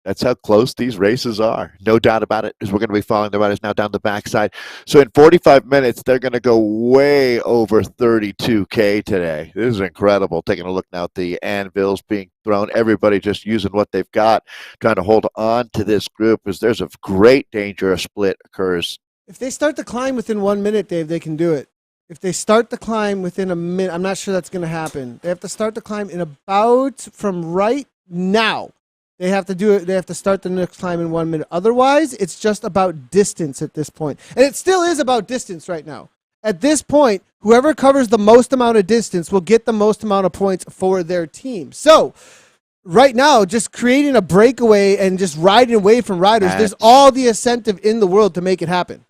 that's how close these races are. No doubt about it, as we're going to be following the riders now down the backside. So in 45 minutes, they're going to go way over 32K today. This is incredible. Taking a look now at the anvils being thrown. Everybody just using what they've got, trying to hold on to this group, as there's a great danger a split occurs. If they start the climb within 1 minute, Dave, they can do it. If they start the climb within a minute, I'm not sure that's going to happen. They have to start the climb in about from right now. They have to do it. They have to start the next climb in 1 minute. Otherwise, it's just about distance at this point. And it still is about distance right now. At this point, whoever covers the most amount of distance will get the most amount of points for their team. So right now, just creating a breakaway and just riding away from riders, there's all the incentive in the world to make it happen.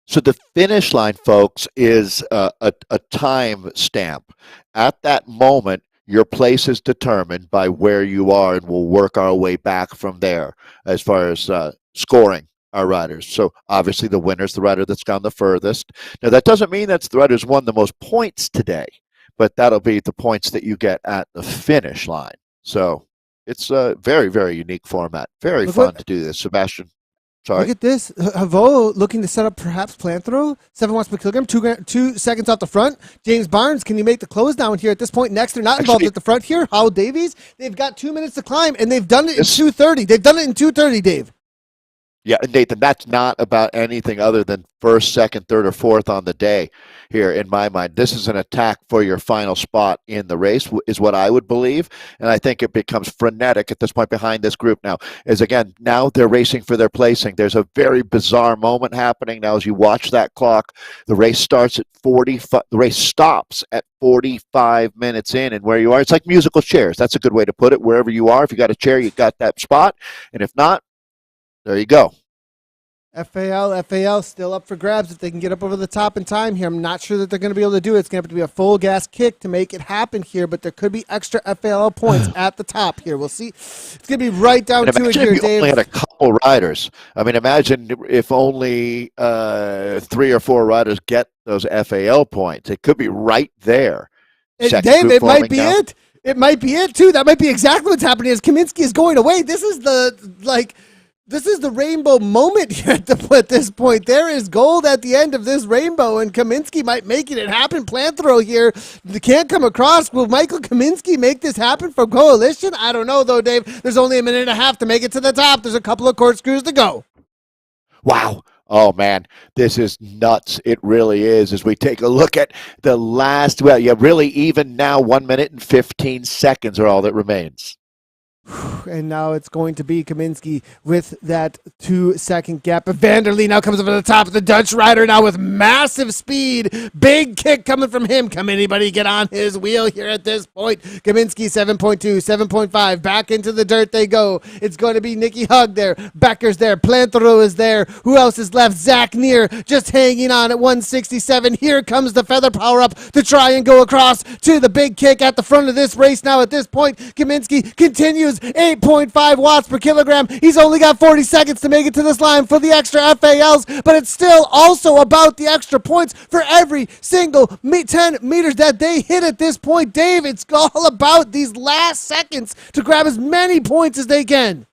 So the finish line, folks, is a time stamp. At that moment, your place is determined by where you are, and we'll work our way back from there as far as scoring our riders. So obviously the winner is the rider that's gone the furthest. Now, that doesn't mean that's the rider who's won the most points today, but that'll be the points that you get at the finish line. So it's a very, very unique format. Very fun to do this, Sebastian. Sorry. Look at this. Havo looking to set up perhaps plant throw. 7 watts per kilogram, 2 seconds off the front. James Barnes, can you make the close down here at this point? Next, they're not involved at the front here. Howell Davies, they've got 2 minutes to climb, and they've done it in 2:30. They've done it in 2:30, Dave. Yeah, Nathan, that's not about anything other than first, second, third, or fourth on the day here in my mind. This is an attack for your final spot in the race, is what I would believe. And I think it becomes frenetic at this point behind this group now. As again, now they're racing for their placing. There's a very bizarre moment happening now as you watch that clock. The race starts at 45. The race stops at 45 minutes in, and where you are, it's like musical chairs. That's a good way to put it. Wherever you are, if you got a chair, you got that spot. And if not, there you go. FAL still up for grabs if they can get up over the top in time here. I'm not sure that they're going to be able to do it. It's going to have to be a full gas kick to make it happen here, but there could be extra FAL points at the top here. We'll see. It's going to be right down to it here, Dave. Only had a couple riders. I mean, imagine if only 3 or 4 riders get those FAL points. It could be right there. Dave, it might be it. It might be it, too. That might be exactly what's happening as Kaminsky is going away. This is the rainbow moment here at this point. There is gold at the end of this rainbow, and Kaminsky might make it happen. Plant throw here. They can't come across. Will Michael Kaminsky make this happen for Coalition? I don't know, though, Dave. There's only a minute and a half to make it to the top. There's a couple of corkscrews to go. Wow. Oh, man, this is nuts. It really is. As we take a look at the last, really even now, 1 minute and 15 seconds are all that remains. And now it's going to be Kaminsky with that 2-second gap. But Vanderlee now comes up to the top of the Dutch rider now with massive speed. Big kick coming from him. Can anybody get on his wheel here at this point? Kaminsky 7.2, 7.5. Back into the dirt they go. It's going to be Nicky Hug there. Becker's there. Plantereau is there. Who else is left? Zach Neer just hanging on at 167. Here comes the feather power up to try and go across to the big kick at the front of this race now at this point. Kaminsky continues 8.5 watts per kilogram. He's only got 40 seconds to make it to this line for the extra FALs, but it's still also about the extra points for every single 10 meters that they hit at this point. Dave, it's all about these last seconds to grab as many points as they can.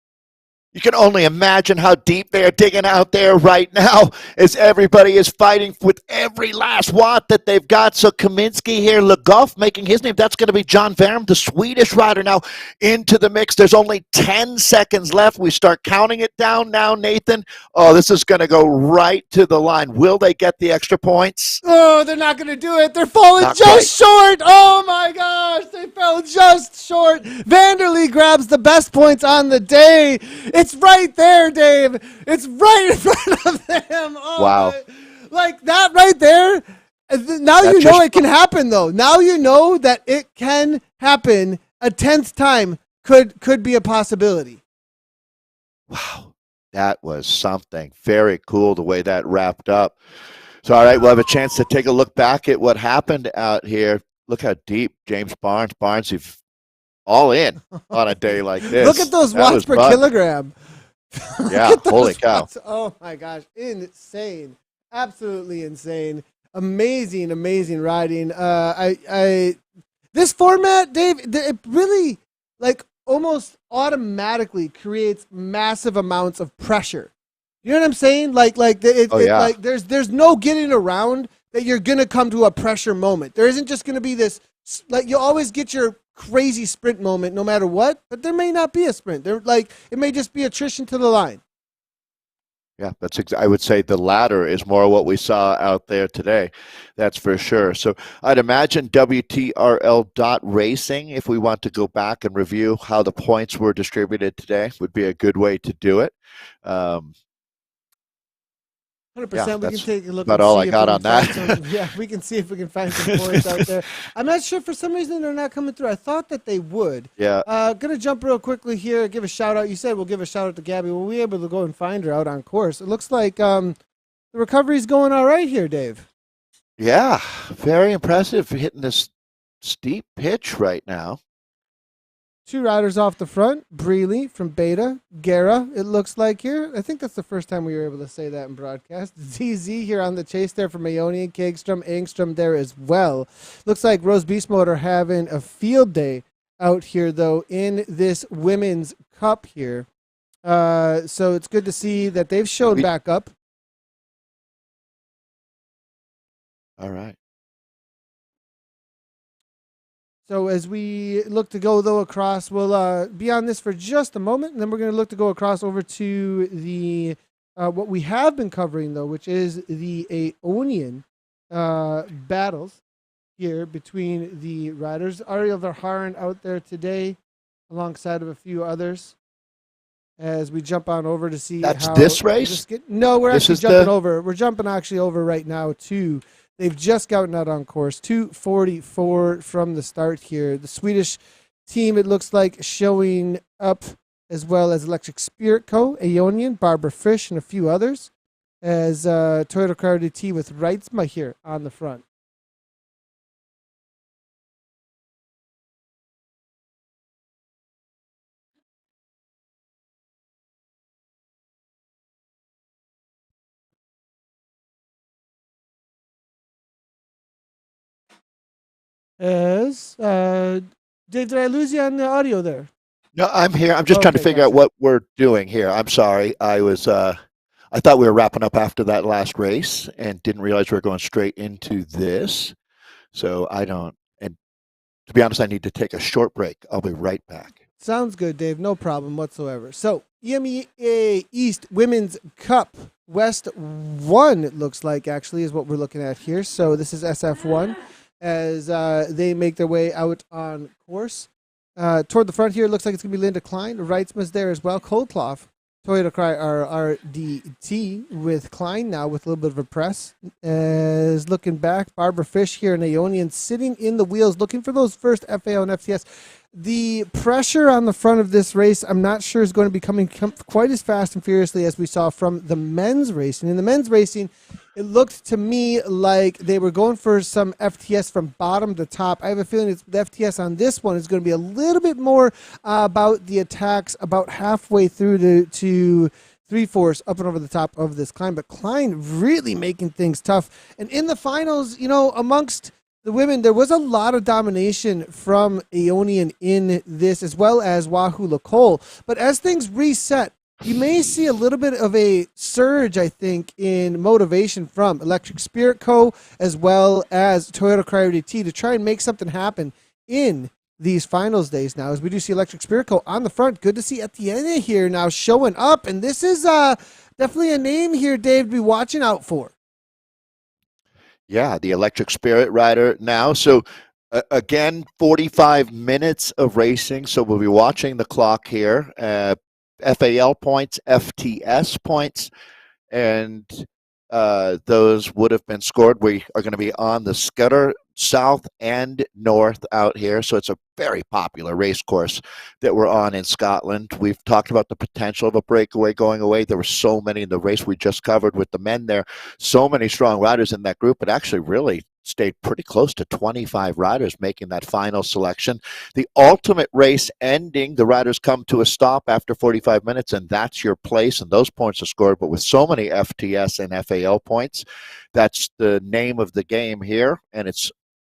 You can only imagine how deep they're digging out there right now as everybody is fighting with every last watt that they've got. So Kaminsky here, Le Goff making his name. That's going to be John Verm, the Swedish rider, now into the mix. There's only 10 seconds left. We start counting it down now, Nathan. Oh, this is going to go right to the line. Will they get the extra points? Oh, they're not going to do it. They're falling Not just quite. short. Oh, my gosh. They fell just short. Vanderlee grabs the best points on the day. It's right there, Dave. It's right in front of them. Oh, Wow. like that right there. Now That you know just- it can happen, though. Now you know that it can happen. A 10th time could be a possibility. Wow. That was something. Very cool the way that wrapped up. So, all right, we'll have a chance to take a look back at what happened out here. Look how deep James Barnes, you've all in on a day like this. Look at those That watts was per fun. kilogram. Yeah, Look at those holy cow. watts. Oh, my gosh. Insane. Absolutely insane. Amazing riding. This format, Dave, it really almost automatically creates massive amounts of pressure. You know what I'm saying? There's no getting around that you're going to come to a pressure moment. There isn't just going to be this, you always get your crazy sprint moment no matter what, but there may not be a sprint. It may just be attrition to the line. Yeah, I would say the latter is more what we saw out there today. That's for sure. So I'd imagine WTRL.racing, if we want to go back and review how the points were distributed today, would be a good way to do it. 100%. Yeah, We can that's take a look. about and all see I if got we on can find that. some- yeah, we can see if we can find some points out there. I'm not sure, for some reason they're not coming through. I thought that they would. Yeah. Gonna jump real quickly here. Give a shout out. You said we'll give a shout out to Gabby. We'll be able to go and find her out on course. It looks like the recovery's going all right here, Dave. Yeah, very impressive hitting this steep pitch right now. 2 riders off the front. Breely from Beta. Guerra, it looks like here. I think that's the first time we were able to say that in broadcast. ZZ here on the chase there from Ionian. Kagstrom, Angstrom there as well. Looks like Rose Beast Motor having a field day out here, though, in this Women's Cup here. So it's good to see that they've showed back up. All right. So as we look to go, though, across, we'll be on this for just a moment, and then we're going to look to go across over to the what we have been covering, though, which is the Aeonian battles here between the riders. Ariel Verhaeren out there today alongside of a few others as we jump on over to see That's how this race? No, we're This actually is jumping over. We're jumping actually over right now to. They've just gotten out on course. 2:44 from the start here. The Swedish team, it looks like, showing up as well as Electric Spirit Co., Aeonian, Barbara Frisch, and a few others, as Toyota Car DT with Reitzma here on the front. As Dave, did I lose you on the audio there? No, I'm here. I'm just trying to Okay, figure out gotcha. what we're doing here. I'm sorry. I thought we were wrapping up after that last race and didn't realize we were going straight into this. So and to be honest, I need to take a short break. I'll be right back. Sounds good, Dave. No problem whatsoever. So, EMEA East Women's Cup West 1, it looks like, actually, is what we're looking at here. So, this is SF1 as they make their way out on course. Toward the front here, it looks like it's going to be Linda Klein. Reitzma's there as well. Coldcloth. Toyota Cry RDT with Klein now with a little bit of a press. Is looking back. Barbara Fish here and Aeonian sitting in the wheels looking for those first FAO and FTS. The pressure on the front of this race, I'm not sure is going to be coming quite as fast and furiously as we saw from the men's racing. In the men's racing, it looked to me like they were going for some FTS from bottom to top. I have a feeling the FTS on this one is going to be a little bit more about the attacks about halfway through to three-fourths up and over the top of this climb. But Klein really making things tough. And in the finals, amongst the women, there was a lot of domination from Aeonian in this, as well as Wahoo Lacole. But as things reset, you may see a little bit of a surge, I think, in motivation from Electric Spirit Co. as well as Toyota Cryo DT to try and make something happen in these finals days now. As we do see Electric Spirit Co. on the front. Good to see Etienne here now showing up. And this is definitely a name here, Dave, to be watching out for. Yeah, the Electric Spirit rider now. So, again, 45 minutes of racing. So we'll be watching the clock here. FAL points, FTS points, and those would have been scored. We are going to be on the Scudder South and North out here, so it's a very popular race course that we're on in Scotland. We've talked about the potential of a breakaway going away. There were so many in the race we just covered with the men there. So many strong riders in that group. It actually really stayed pretty close to 25 riders making that final selection. The ultimate race ending, the riders come to a stop after 45 minutes, and that's your place, and those points are scored. But with so many FTS and FAL points, that's the name of the game here, and it's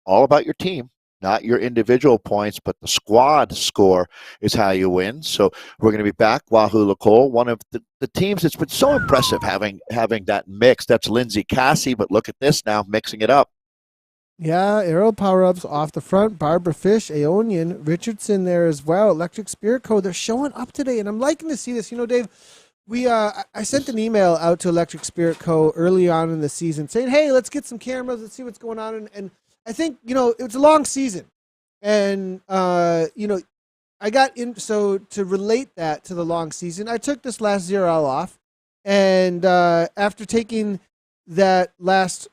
all about your team, not your individual points, but the squad score is how you win. So we're going to be back. Wahoo Lacole, one of the teams that's been so impressive having that mix. That's Lindsay Cassie, but look at this now, mixing it up. Yeah, Aero power-ups off the front. Barbara Fish, Aeonian, Richardson there as well. Electric Spirit Co. They're showing up today, and I'm liking to see this. Dave, I sent an email out to Electric Spirit Co. early on in the season saying, hey, let's get some cameras, let's see what's going on. And I think, it's a long season. And, I got in, so to relate that to the long season, I took this last 0L off. And after taking that last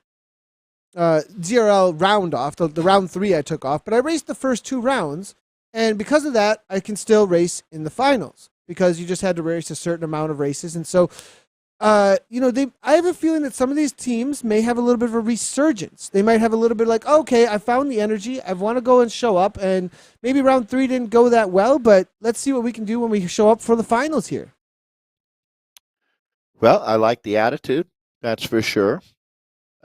ZRL round off, the round 3 I took off, but I raced the first 2 rounds, and because of that, I can still race in the finals because you just had to race a certain amount of races. And so, I have a feeling that some of these teams may have a little bit of a resurgence. They might have a little bit like, okay, I found the energy, I want to go and show up, and maybe round 3 didn't go that well, but let's see what we can do when we show up for the finals here. Well, I like the attitude, that's for sure.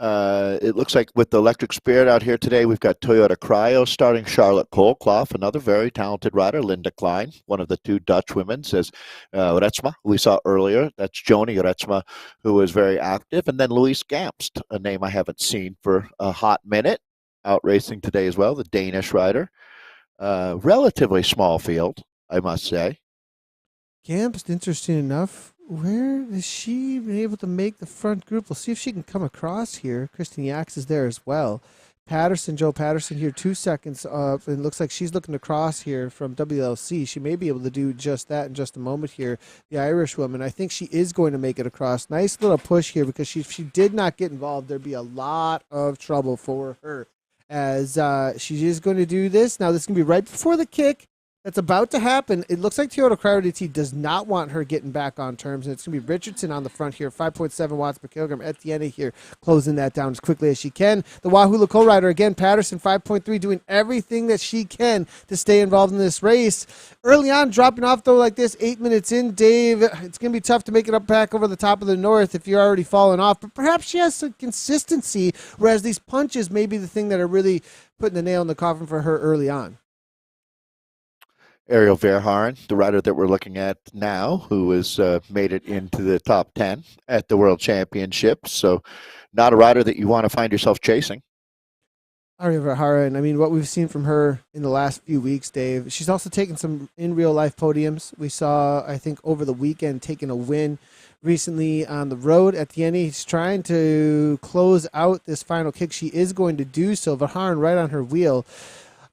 It looks like with the Electric Spirit out here today, we've got Toyota Cryo starting Charlotte Koolklof, another very talented rider, Linda Klein, one of the 2 Dutch women, says Retsma, we saw earlier. That's Joni Retsma, who was very active. And then Louise Gamst, a name I haven't seen for a hot minute, out racing today as well, the Danish rider. Relatively small field, I must say. Gamst, interesting enough. Where has she been able to make the front group? We'll see if she can come across here. Kristen Yax is there as well. Joe Patterson here, 2 seconds up. It looks like she's looking to cross here from WLC. She may be able to do just that in just a moment here. The Irish woman, I think she is going to make it across. Nice little push here because if she did not get involved, there'd be a lot of trouble for her as she is going to do this. Now, this is going to be right before the kick. That's about to happen. It looks like Toyota Cryo DT does not want her getting back on terms, and it's going to be Richardson on the front here, 5.7 watts per kilogram. Etienne here closing that down as quickly as she can. The Wahoo Lacole rider, again, Patterson, 5.3, doing everything that she can to stay involved in this race. Early on, dropping off, though, like this, 8 minutes in, Dave, it's going to be tough to make it up back over the top of the north if you're already falling off, but perhaps she has some consistency, whereas these punches may be the thing that are really putting the nail in the coffin for her early on. Ariel Verhaeren, the rider that we're looking at now, who has made it into the top 10 at the World Championships. So not a rider that you want to find yourself chasing. Ariel Verhaeren, I mean, what we've seen from her in the last few weeks, Dave, she's also taken some in real life podiums. We saw, I think, over the weekend, taking a win recently on the road at the end. He's trying to close out this final kick. She is going to do so. Verhaeren right on her wheel.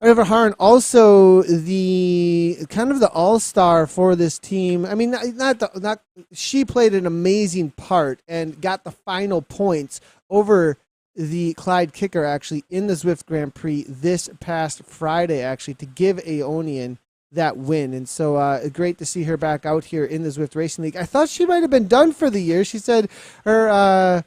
Oliver Harn, also the kind of the all-star for this team. I mean, not she played an amazing part and got the final points over the Clyde kicker actually in the Zwift Grand Prix this past Friday actually to give Aonian that win. And so great to see her back out here in the Zwift Racing League. I thought she might have been done for the year. She said her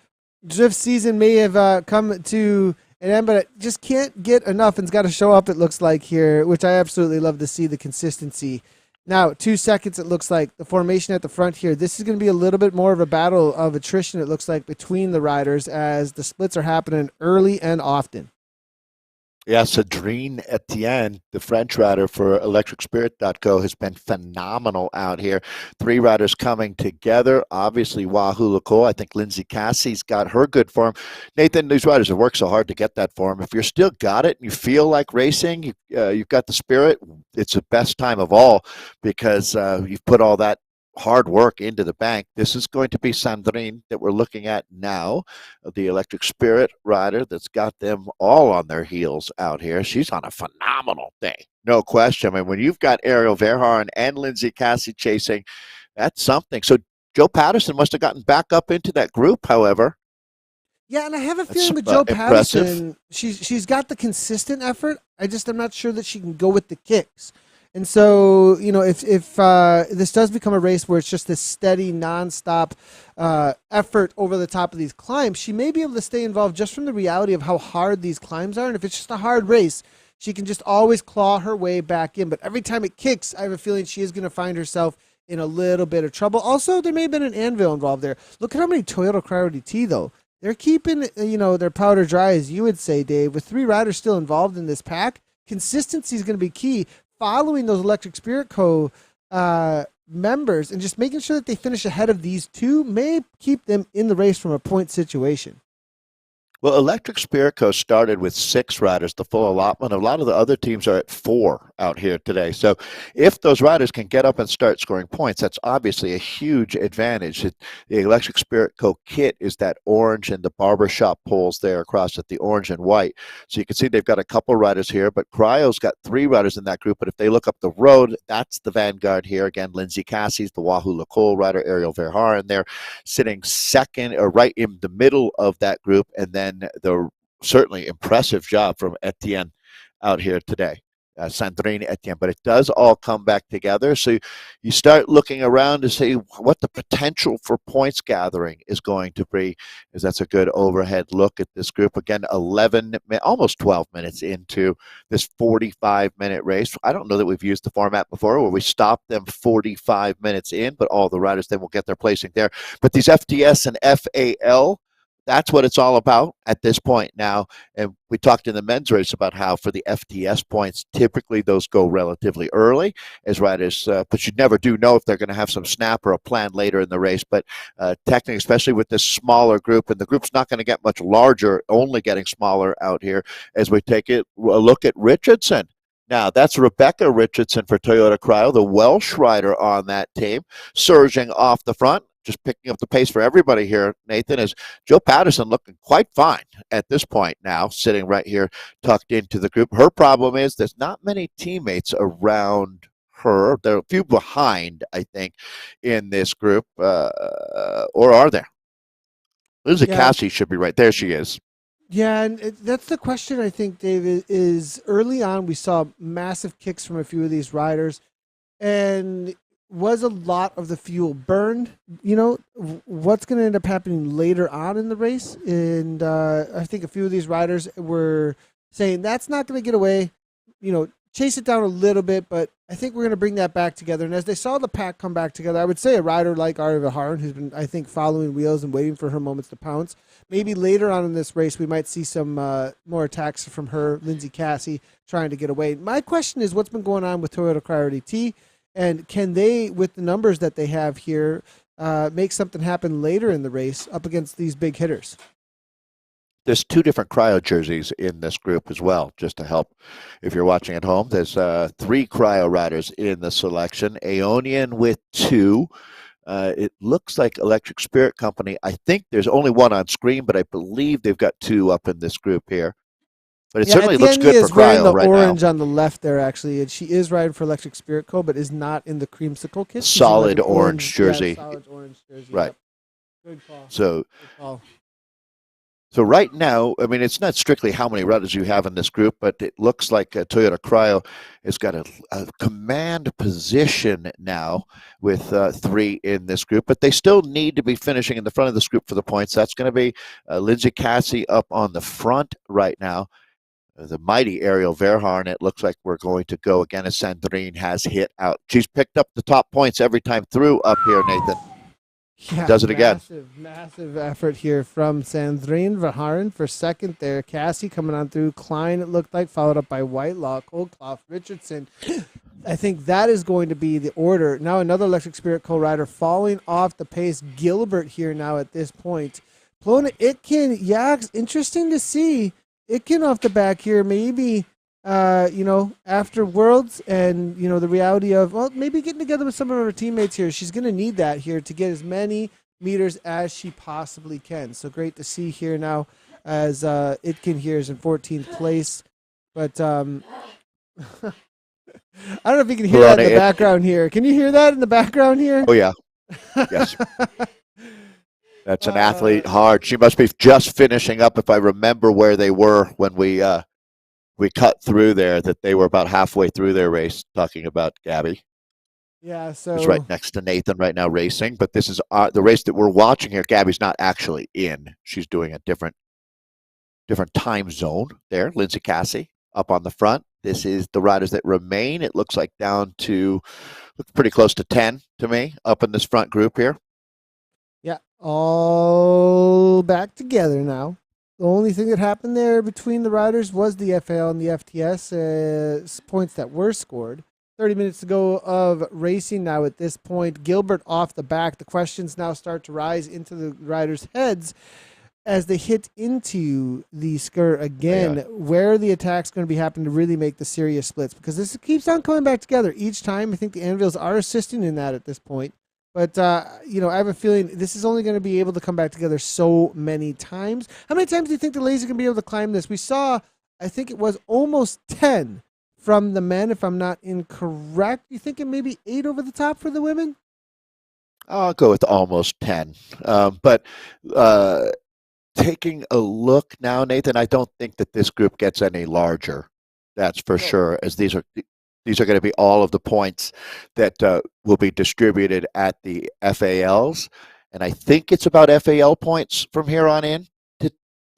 Zwift season may have come to an end, but it just can't get enough and's got to show up, it looks like here, which I absolutely love to see the consistency. Now, 2 seconds, it looks like the formation at the front here. This is going to be a little bit more of a battle of attrition, it looks like, between the riders as the splits are happening early and often. Yeah, Cedrine Etienne, the French rider for electricspirit.co, has been phenomenal out here. 3 riders coming together. Obviously, Wahoo Lacole. I think Lindsay Cassie's got her good form. Nathan, these riders have worked so hard to get that form. If you're still got it and you feel like racing, you've got the spirit, it's the best time of all because you've put all that hard work into the bank. This is going to be Sandrine that we're looking at now, the Electric Spirit rider that's got them all on their heels out here. She's on a phenomenal day. No question. I mean, when you've got Ariel Verhaeren and Lindsay Cassie chasing, that's something. So Joe Patterson must have gotten back up into that group, however. Yeah, and I have a feeling with Joe impressive. Patterson, she's got the consistent effort. I'm not sure that she can go with the kicks. And so, if this does become a race where it's just this steady, nonstop effort over the top of these climbs, she may be able to stay involved just from the reality of how hard these climbs are. And if it's just a hard race, she can just always claw her way back in. But every time it kicks, I have a feeling she is going to find herself in a little bit of trouble. Also, there may have been an anvil involved there. Look at how many Toyota Cryo DT, though. They're keeping, their powder dry, as you would say, Dave. With 3 riders still involved in this pack, consistency is going to be key. Following those Electric Spirit Co. Members and just making sure that they finish ahead of these 2 may keep them in the race from a point situation. Well, Electric Spirit Co. started with 6 riders, the full allotment. A lot of the other teams are at 4 out here today. So if those riders can get up and start scoring points, that's obviously a huge advantage. The Electric Spirit Co. kit is that orange and the barbershop poles there across it, the orange and white. So you can see they've got a couple riders here, but Cryo's got 3 riders in that group. But if they look up the road, that's the vanguard here. Again, Lindsay Cassie's the Wahoo Lacole rider, Ariel Verhaeren there, sitting second or right in the middle of that group. And then the certainly impressive job from Etienne out here today, Sandrine Etienne. But it does all come back together. So you start looking around to see what the potential for points gathering is going to be, because that's a good overhead look at this group. Again, 11, almost 12 minutes into this 45-minute race. I don't know that we've used the format before where we stop them 45 minutes in, but all the riders then will get their placing there. But these FTS and FAL, that's what it's all about at this point now. And we talked in the men's race about how for the FTS points, typically those go relatively early as riders, but you never do know if they're going to have some snap or a plan later in the race. But technically, especially with this smaller group, and the group's not going to get much larger, only getting smaller out here as we take a look at Richardson. Now, that's Rebecca Richardson for Toyota Cryo, the Welsh rider on that team, surging off the front. Just picking up the pace for everybody here, Nathan, is Joe Patterson looking quite fine at this point now, sitting right here tucked into the group. Her problem is there's not many teammates around her. There are a few behind, I think, in this group, or are there? Lindsay Cassie should be right. There she is. Yeah, and that's the question, I think, David, is early on we saw massive kicks from a few of these riders, and was a lot of the fuel burned? What's going to end up happening later on in the race? And I think a few of these riders were saying that's not going to get away. Chase it down a little bit, but I think we're going to bring that back together. And as they saw the pack come back together, I would say a rider like Ariel Verhaeren, who's been, I think, following wheels and waiting for her moments to pounce. Maybe later on in this race, we might see some more attacks from her, Lindsay Cassie, trying to get away. My question is, what's been going on with Toyota Cryo DT? And can they, with the numbers that they have here, make something happen later in the race up against these big hitters? There's 2 different cryo jerseys in this group as well, just to help if you're watching at home. There's 3 cryo riders in the selection. Aonian with 2. It looks like Electric Spirit Company. I think there's only 1 on screen, but I believe they've got 2 up in this group here. But it Yeah, certainly looks Etienne good for is wearing cryo the right now. orange on the left there, actually. And she is riding for Electric Spirit Co., but is not in the creamsicle kit. She's in like Solid an orange yeah, jersey. solid orange jersey. Right. Yep. Good call. So Good call. So right now, I mean, it's not strictly how many riders you have in this group, but it looks like Toyota Cryo has got a command position now with 3 in this group, but they still need to be finishing in the front of this group for the points. That's going to be Lindsay Cassie up on the front right now. The mighty Ariel Verharn, it looks like we're going to go again as Sandrine has hit out. She's picked up the top points every time through up here, Nathan. Yeah, Does it again. massive effort here from Sandrine Verhaeren for second there. Cassie coming on through. Klein, it looked like, followed up by Whitelaw, Coldclough, Richardson. I think that is going to be the order. Now another Electric Spirit co-rider falling off the pace. Gilbert here now at this point. Plona Itkin, yeah, it's interesting to see. Itkin off the back here, maybe after Worlds and, the reality of, well, maybe getting together with some of her teammates here. She's going to need that here to get as many meters as she possibly can. So great to see here now as Itkin here is in 14th place. But I don't know if you can hear that in the background here. Can you hear that in the background here? Oh, yeah. Yes. That's an athlete hard. She must be just finishing up, if I remember where they were when we cut through there, that they were about halfway through their race, talking about Gabby. Yeah, so it's right next to Nathan right now racing, but this is the race that we're watching here. Gabby's not actually in. She's doing a different time zone there. Lindsay Cassie up on the front. This is the riders that remain. It looks like down to pretty close to 10 to me up in this front group here. Yeah, all back together now. The only thing that happened there between the riders was the FAL and the FTS points that were scored. 30 minutes to go of racing now at this point. Gilbert off the back. The questions now start to rise into the riders' heads as they hit into the skirt again, where the attack's going to be happening to really make the serious splits, because this keeps on coming back together each time. I think the Anvils are assisting in that at this point. But, I have a feeling this is only going to be able to come back together so many times. How many times do you think the ladies are going to be able to climb this? We saw, I think it was almost 10 from the men, if I'm not incorrect. You think it may be 8 over the top for the women? I'll go with almost 10. But taking a look now, Nathan, I don't think that this group gets any larger. That's for sure, as these are going to be all of the points that will be distributed at the FALs. And I think it's about FAL points from here on in.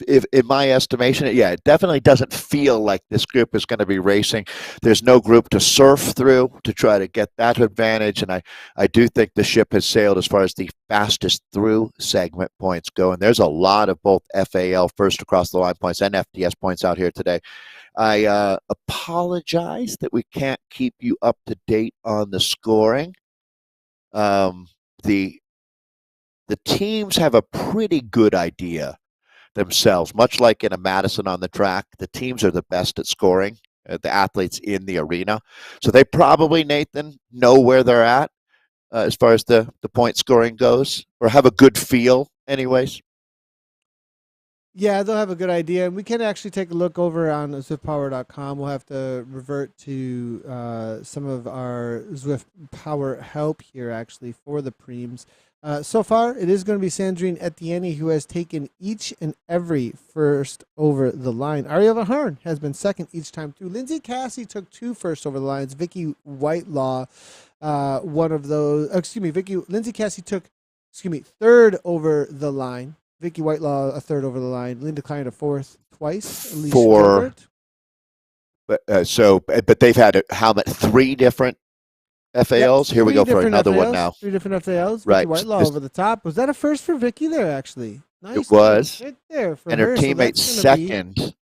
In my estimation, it definitely doesn't feel like this group is going to be racing. There's no group to surf through to try to get that advantage. And I do think the ship has sailed as far as the fastest through segment points go. And there's a lot of both FAL, first across the line points, and FTS points out here today. I apologize that we can't keep you up to date on the scoring. The teams have a pretty good idea themselves, much like in a Madison on the track. The teams are the best at scoring, the athletes in the arena. So they probably, Nathan, know where they're at as far as the point scoring goes, or have a good feel anyways. Yeah, they'll have a good idea. And we can actually take a look over on ZwiftPower.com. We'll have to revert to some of our Zwift Power help here, actually, for the preems. So far, it is going to be Sandrine Etienne who has taken each and every first over the line. Ariel Verharn has been second each time through. Lindsay Cassie took 2 first over the lines. Vicky Whitelaw, one of those. Lindsay Cassie took, third over the line. Vicky Whitelaw a third over the line. Linda Klein a fourth twice. Alicia Gilbert. But they've had how many? 3 different FALs. Yep, here we go for another FALs, one now. 3 different FALs. Right. Vicky Whitelaw over the top. Was that a first for Vicky there, actually? Nice. It was. Right there for and her teammate second.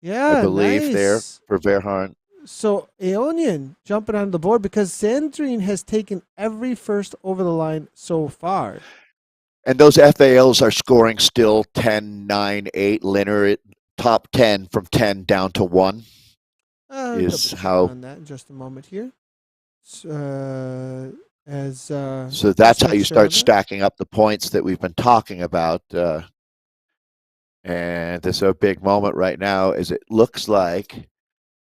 I believe nice. there for Verharn. So Aeonian jumping on the board because Sandrine has taken every first over the line so far. And those FALs are scoring still 10, 9, 8. Leonard, top 10 from 10 down to 1 is how. On that in just a moment here. So that's how you start stacking up the points that we've been talking about. And this is a big moment right now as it looks like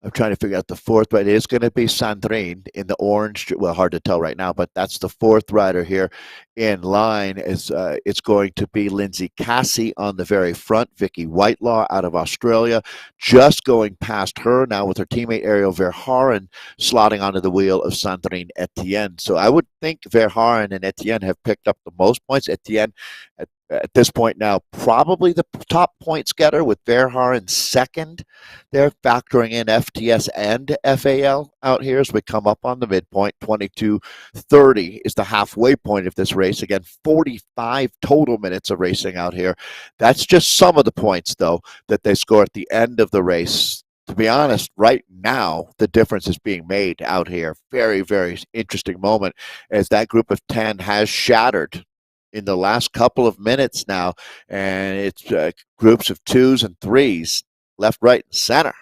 I'm trying to figure out the fourth rider. It is going to be Sandrine in the orange. Well, hard to tell right now, but that's the fourth rider here in line. It's going to be Lindsay Cassie on the very front. Vicky Whitelaw out of Australia, just going past her now with her teammate Ariel Verhaeren slotting onto the wheel of Sandrine Etienne. So I would think Verhaeren and Etienne have picked up the most points. Etienne at this point now probably the top points getter with Verhaeren second. They're factoring in FTS and FAL out here as we come up on the midpoint. 22:30 is the halfway point of this race. Again, 45 total minutes of racing out here. That's just some of the points, though, that they score at the end of the race. To be honest, right now, the difference is being made out here. Very, very interesting moment as that group of 10 has shattered in the last couple of minutes now, and it's groups of twos and threes, left, right, and center.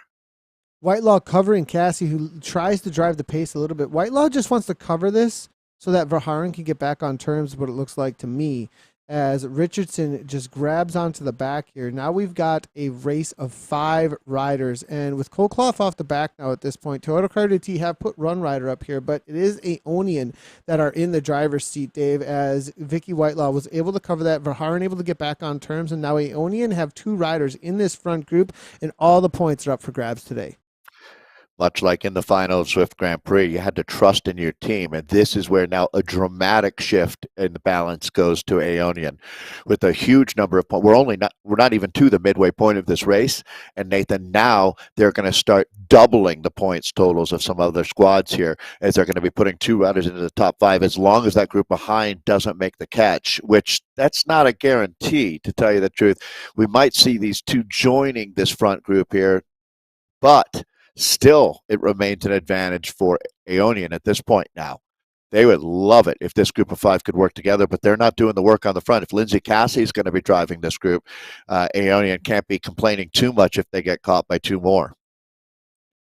Whitelaw covering Cassie, who tries to drive the pace a little bit. Whitelaw just wants to cover this so that Verhaeren can get back on terms, what it looks like to me, as Richardson just grabs onto the back here. Now we've got a race of 5 riders, and with Colclough off the back now at this point, Toyota Carter T have put Run Rider up here, but it is Aonian that are in the driver's seat, Dave, as Vicky Whitelaw was able to cover that, Verhaeren able to get back on terms, and now Aonian have 2 riders in this front group, and all the points are up for grabs today. Much like in the final of Zwift Grand Prix, you had to trust in your team. And this is where now a dramatic shift in the balance goes to Aonian with a huge number of points. We're not even to the midway point of this race. And Nathan, now they're going to start doubling the points totals of some other squads here as they're going to be putting 2 riders into the top 5 as long as that group behind doesn't make the catch, which that's not a guarantee, to tell you the truth. We might see these 2 joining this front group here, but still, it remains an advantage for Aonian at this point now. They would love it if this group of 5 could work together, but they're not doing the work on the front. If Lindsay Cassie is going to be driving this group, Aonian can't be complaining too much if they get caught by 2 more.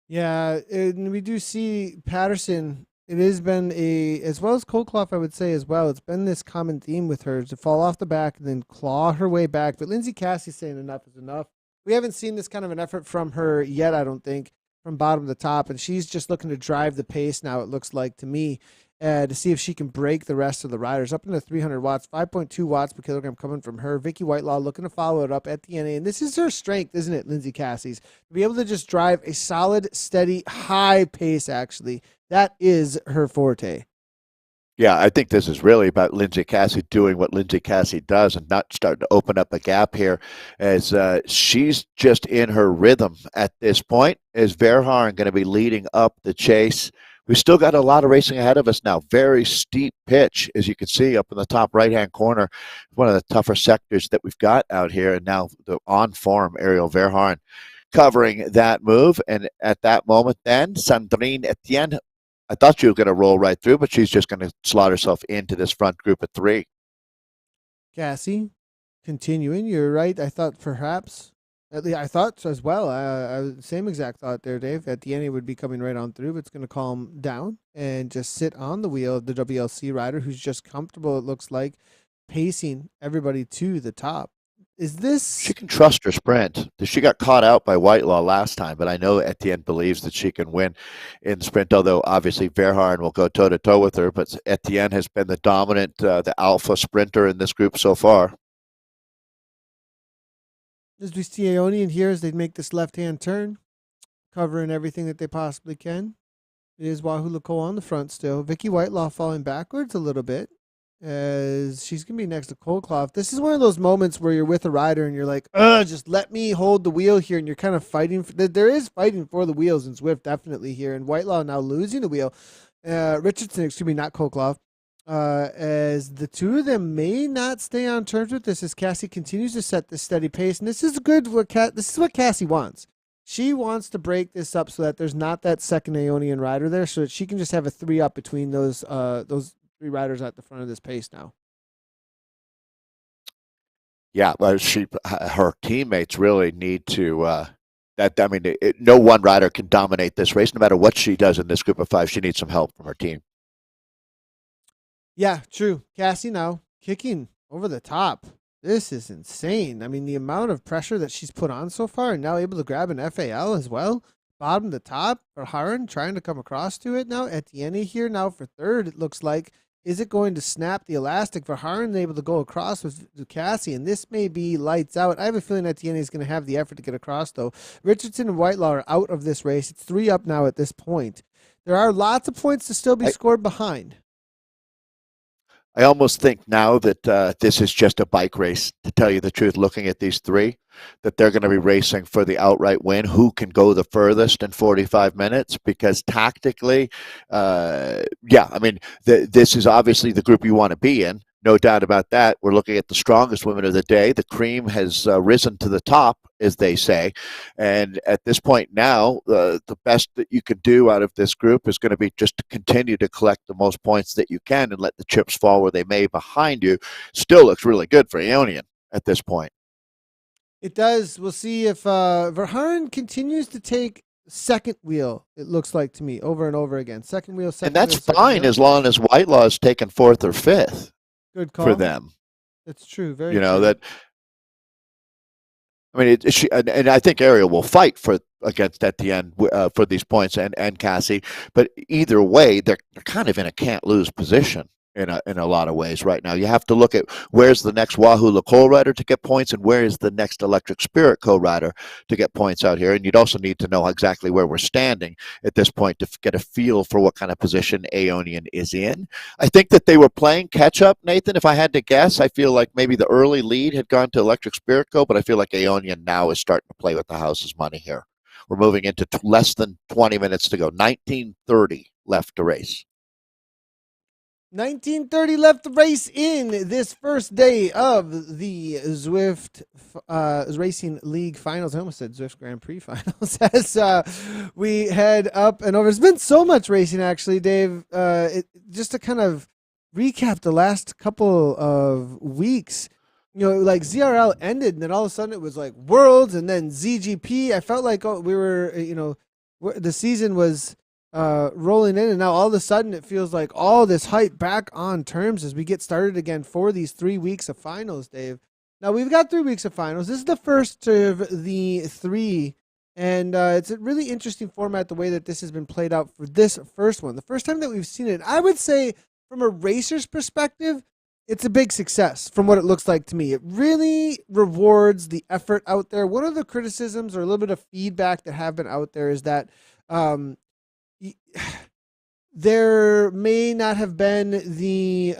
Yeah, and we do see Patterson. It has been as well as Colclough, I would say as well. It's been this common theme with her to fall off the back and then claw her way back. But Lindsay Cassie's saying enough is enough. We haven't seen this kind of an effort from her yet, I don't think, from bottom to top, and she's just looking to drive the pace now, it looks like to me, to see if she can break the rest of the riders up into 300 watts, 5.2 watts per kilogram coming from her. Vicky Whitelaw looking to follow it up at the NA, and this is her strength, isn't it, Lindsay Cassie's? To be able to just drive a solid, steady, high pace, actually. That is her forte. Yeah, I think this is really about Lindsay Cassie doing what Lindsay Cassie does and not starting to open up a gap here as she's just in her rhythm at this point. Is Verhaeren going to be leading up the chase? We've still got a lot of racing ahead of us now. Very steep pitch, as you can see up in the top right-hand corner. One of the tougher sectors that we've got out here. And now the on-form Ariel Verhaeren covering that move. And at that moment then, Sandrine Etienne, I thought she was going to roll right through, but she's just going to slot herself into this front group of 3. Cassie, continuing, you're right. I thought perhaps, at least I thought as well. Same exact thought there, Dave. At the end, it would be coming right on through, but it's going to calm down and just sit on the wheel of the WLC rider who's just comfortable, it looks like, pacing everybody to the top. Is this? She can trust her sprint. She got caught out by Whitelaw last time, but I know Etienne believes that she can win in sprint, although obviously Verhaeren will go toe-to-toe with her, but Etienne has been the dominant, the alpha sprinter in this group so far. As we see Aonian here as they make this left-hand turn, covering everything that they possibly can. It is Wahoo Lako on the front still. Vicky Whitelaw falling backwards a little bit as she's going to be next to Colclough. This is one of those moments where you're with a rider and you're like, just let me hold the wheel here. And you're kind of fighting. There is fighting for the wheels in Zwift, definitely here. And Whitelaw now losing the wheel. Richardson, excuse me, not Colclough. As the 2 of them may not stay on terms with this as Cassie continues to set this steady pace. And this is good. This is what Cassie wants. She wants to break this up so that there's not that second Aonian rider there so that she can just have a 3 up between those 3 riders at the front of this pace now. Yeah, well, her teammates really need to. No one rider can dominate this race. No matter what she does in this group of 5, she needs some help from her team. Yeah, true. Cassie now kicking over the top. This is insane. I mean, the amount of pressure that she's put on so far and now able to grab an FAL as well. Bottom to top for Haran trying to come across to it now. Etienne here now for third, it looks like. Is it going to snap the elastic for Haran able to go across with Ducassi? And this may be lights out. I have a feeling Etienne is going to have the effort to get across, though. Richardson and Whitelaw are out of this race. It's 3 up now at this point. There are lots of points to still be scored behind. I almost think now that this is just a bike race, to tell you the truth, looking at these three, that they're going to be racing for the outright win. Who can go the furthest in 45 minutes? Because tactically, I mean, this is obviously the group you want to be in. No doubt about that. We're looking at the strongest women of the day. The cream has risen to the top, as they say. And at this point now, the best that you can do out of this group is going to be just to continue to collect the most points that you can and let the chips fall where they may behind you. Still looks really good for Ionian at this point. It does. We'll see if Verhaeren continues to take second wheel, it looks like to me, over and over again. Second wheel, second wheel. And that's fine as long as Whitelaw is taking fourth or fifth. Good call. For them. That's true. Very you know, true. that I mean, and I think Ariel will fight against at the end for these points and Cassie. But either way, they're kind of in a can't lose position in a lot of ways right now. You have to look at where's the next Wahoo co-rider to get points and where is the next Electric Spirit co-rider to get points out here. And you'd also need to know exactly where we're standing at this point to get a feel for what kind of position Aeonian is in. I think that they were playing catch up, Nathan. If I had to guess, I feel like maybe the early lead had gone to Electric Spirit Co, but I feel like Aeonian now is starting to play with the house's money here. We're moving into less than 20 minutes to go. 19:30 left to race. 19:30 left to race in this first day of the Zwift Racing League Finals. I almost said Zwift Grand Prix Finals as we head up and over. There's been so much racing, actually, Dave. Just to kind of recap the last couple of weeks, you know, like ZRL ended, and then all of a sudden it was like Worlds and then ZGP. I felt like we were, you know, the season was rolling in, and now all of a sudden it feels like all this hype back on terms as we get started again for these 3 weeks of finals, Dave. Now we've got 3 weeks of finals. This is the first of the 3, and it's a really interesting format the way that this has been played out for this first one. The first time that we've seen it, I would say from a racer's perspective, it's a big success from what it looks like to me. It really rewards the effort out there. One of the criticisms or a little bit of feedback that have been out there is that there may not have been the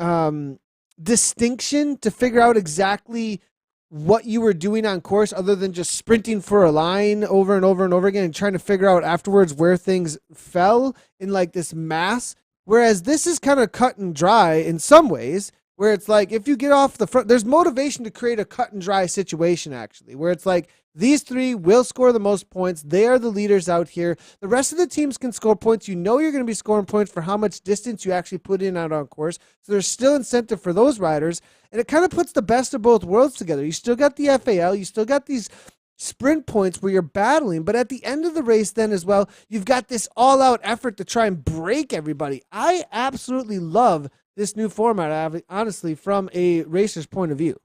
distinction to figure out exactly what you were doing on course other than just sprinting for a line over and over and over again and trying to figure out afterwards where things fell in like this mass. Whereas this is kind of cut and dry in some ways, where it's like if you get off the front, there's motivation to create a cut and dry situation, actually, where it's like these 3 will score the most points. They are the leaders out here. The rest of the teams can score points. You know you're going to be scoring points for how much distance you actually put in out on course. So there's still incentive for those riders. And it kind of puts the best of both worlds together. You still got the FAL. You still got these sprint points where you're battling. But at the end of the race then as well, you've got this all-out effort to try and break everybody. I absolutely love this new format, honestly, from a racer's point of view.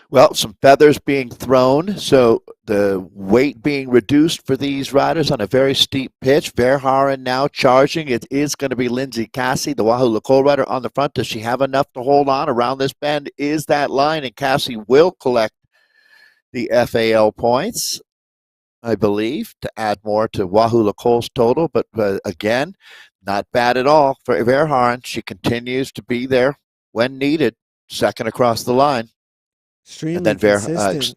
Well, some feathers being thrown, so the weight being reduced for these riders on a very steep pitch. Verhaeren now charging. It is going to be Lindsay Cassie, the Wahoo Lacole rider, on the front. Does she have enough to hold on around this bend? Is that line, and Cassie will collect the FAL points, I believe, to add more to Wahoo Lacole's total. But again, not bad at all for Verhaeren. She continues to be there when needed, second across the line. Extremely and then consistent.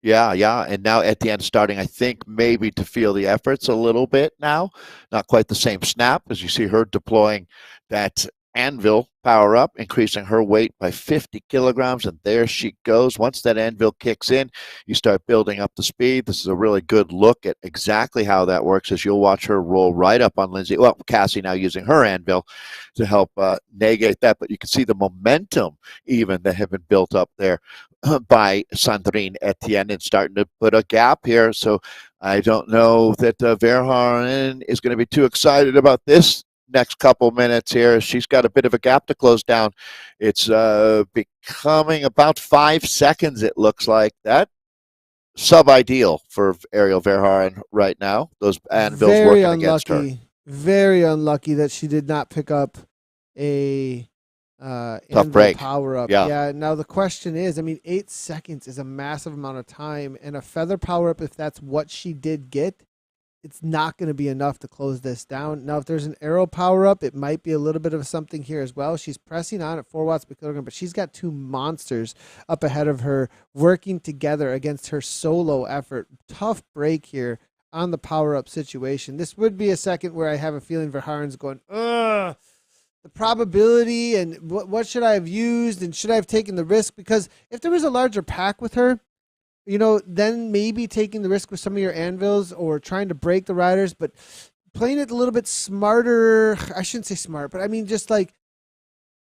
Yeah. And now at the end, starting, I think, maybe to feel the efforts a little bit now. Not quite the same snap as you see her deploying that anvil power up, increasing her weight by 50 kilograms, and there she goes. Once that anvil kicks in, you start building up the speed. This is a really good look at exactly how that works as you'll watch her roll right up on Lindsay. Well, Cassie now using her anvil to help negate that, but you can see the momentum even that have been built up there by Sandrine Etienne and starting to put a gap here. So I don't know that Verhaeren is going to be too excited about this next couple minutes here. She's got a bit of a gap to close down. It's becoming about 5 seconds, it looks like. That sub-ideal for Ariel Verhaeren right now. Those anvils Very working against her. unlucky. Very unlucky that she did not pick up a Tough anvil break. power up. Yeah. Yeah. Now the question is, I mean, 8 seconds is a massive amount of time, and a feather power up, if that's what she did get, it's not going to be enough to close this down. Now, if there's an arrow power up, it might be a little bit of something here as well. She's pressing on at 4 watts per kilogram, but she's got two monsters up ahead of her working together against her solo effort. Tough break here on the power up situation. This would be a second where I have a feeling Verhaaren's going, ugh. The probability and what should I have used and should I have taken the risk? Because if there was a larger pack with her, then maybe taking the risk with some of your anvils or trying to break the riders, but playing it a little bit smarter. I shouldn't say smart, but I mean just like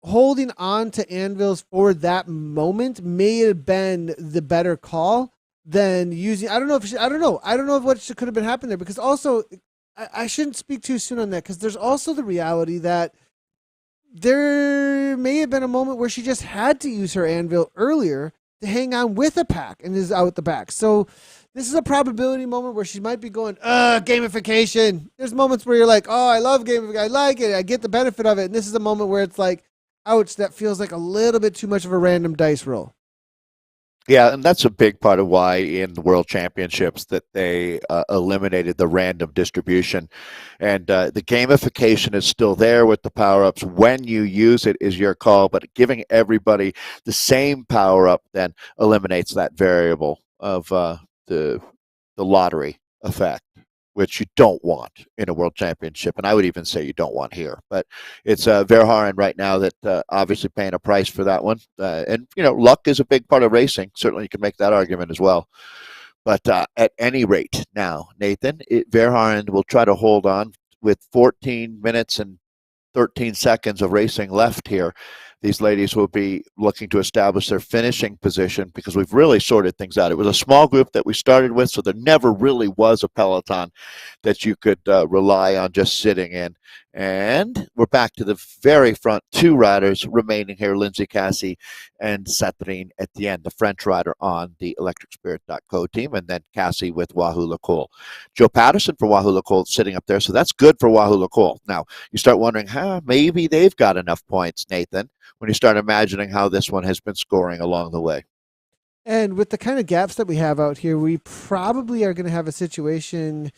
holding on to anvils for that moment may have been the better call than using. I don't know what could have been happening there, because also I shouldn't speak too soon on that, because there's also the reality that there may have been a moment where she just had to use her anvil earlier to hang on with a pack and is out the back. So this is a probability moment where she might be going, gamification. There's moments where you're like, oh, I love gamification. I like it. I get the benefit of it. And this is a moment where it's like, ouch, that feels like a little bit too much of a random dice roll. Yeah, and that's a big part of why in the World Championships that they eliminated the random distribution. And the gamification is still there with the power-ups. When you use it is your call, but giving everybody the same power-up then eliminates that variable of the lottery effect, which you don't want in a World Championship, and I would even say you don't want here. But it's Verhaeren right now that obviously paying a price for that one. And, luck is a big part of racing. Certainly you can make that argument as well. But at any rate now, Nathan, Verhaeren will try to hold on with 14 minutes and 13 seconds of racing left here. These ladies will be looking to establish their finishing position because we've really sorted things out. It was a small group that we started with, so there never really was a peloton that you could rely on just sitting in. And we're back to the very front. Two riders remaining here, Lindsay Cassie and Catherine Etienne, the French rider on the electricspirit.co team, and then Cassie with Wahoo LaCool. Joe Patterson for Wahoo LaCool sitting up there, so that's good for Wahoo LaCool. Now, you start wondering, maybe they've got enough points, Nathan, when you start imagining how this one has been scoring along the way. And with the kind of gaps that we have out here, we probably are going to have a situation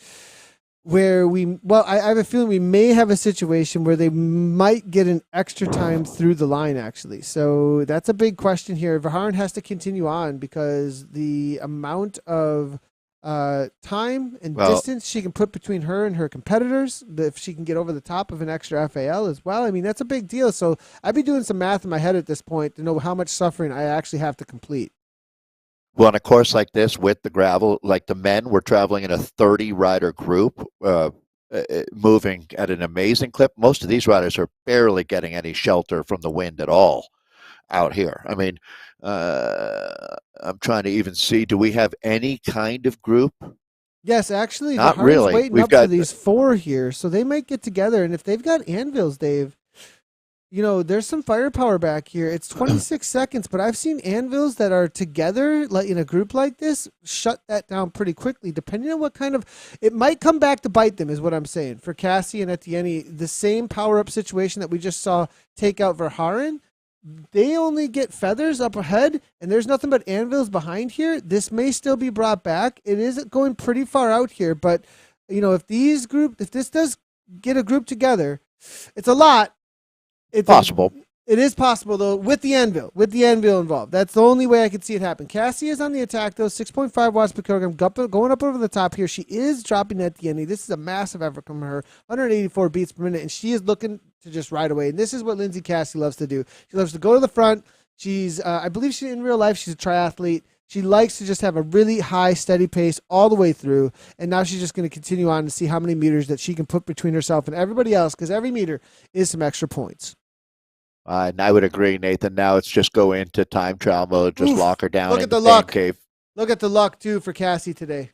where I have a feeling we may have a situation where they might get an extra time through the line, actually. So that's a big question here. Verhaeren has to continue on because the amount of time and distance she can put between her and her competitors, if she can get over the top of an extra FAL as well, I mean, that's a big deal. So I'd be doing some math in my head at this point to know how much suffering I actually have to complete. Well, on a course like this with the gravel, like the men, we're traveling in a 30-rider group, moving at an amazing clip. Most of these riders are barely getting any shelter from the wind at all out here. I mean, I'm trying to even see, do we have any kind of group? Yes, actually, not really. Waiting We've up got for these four here, so they might get together. And if they've got anvils, Dave, there's some firepower back here. It's 26 seconds, but I've seen anvils that are together, like in a group like this, shut that down pretty quickly. Depending on what kind of, it might come back to bite them, is what I'm saying. For Cassie and Etienne, the same power up situation that we just saw take out Verhaeren. They only get feathers up ahead, and there's nothing but anvils behind here. This may still be brought back. It is going pretty far out here, but if this does get a group together, it's a lot. It's possible. It is possible, though, with the anvil involved. That's the only way I could see it happen. Cassie is on the attack, though, 6.5 watts per kilogram, going up over the top here. She is dropping at the end. This is a massive effort from her, 184 beats per minute, and she is looking to just ride away. And this is what Lindsay Cassie loves to do. She loves to go to the front. She's, I believe she's in real life, she's a triathlete. She likes to just have a really high, steady pace all the way through, and now she's just going to continue on to see how many meters that she can put between herself and everybody else, because every meter is some extra points. And I would agree, Nathan. Now it's just go into time trial mode, just lock her down. Look at the luck. Cave. Look at the luck, too, for Cassie today.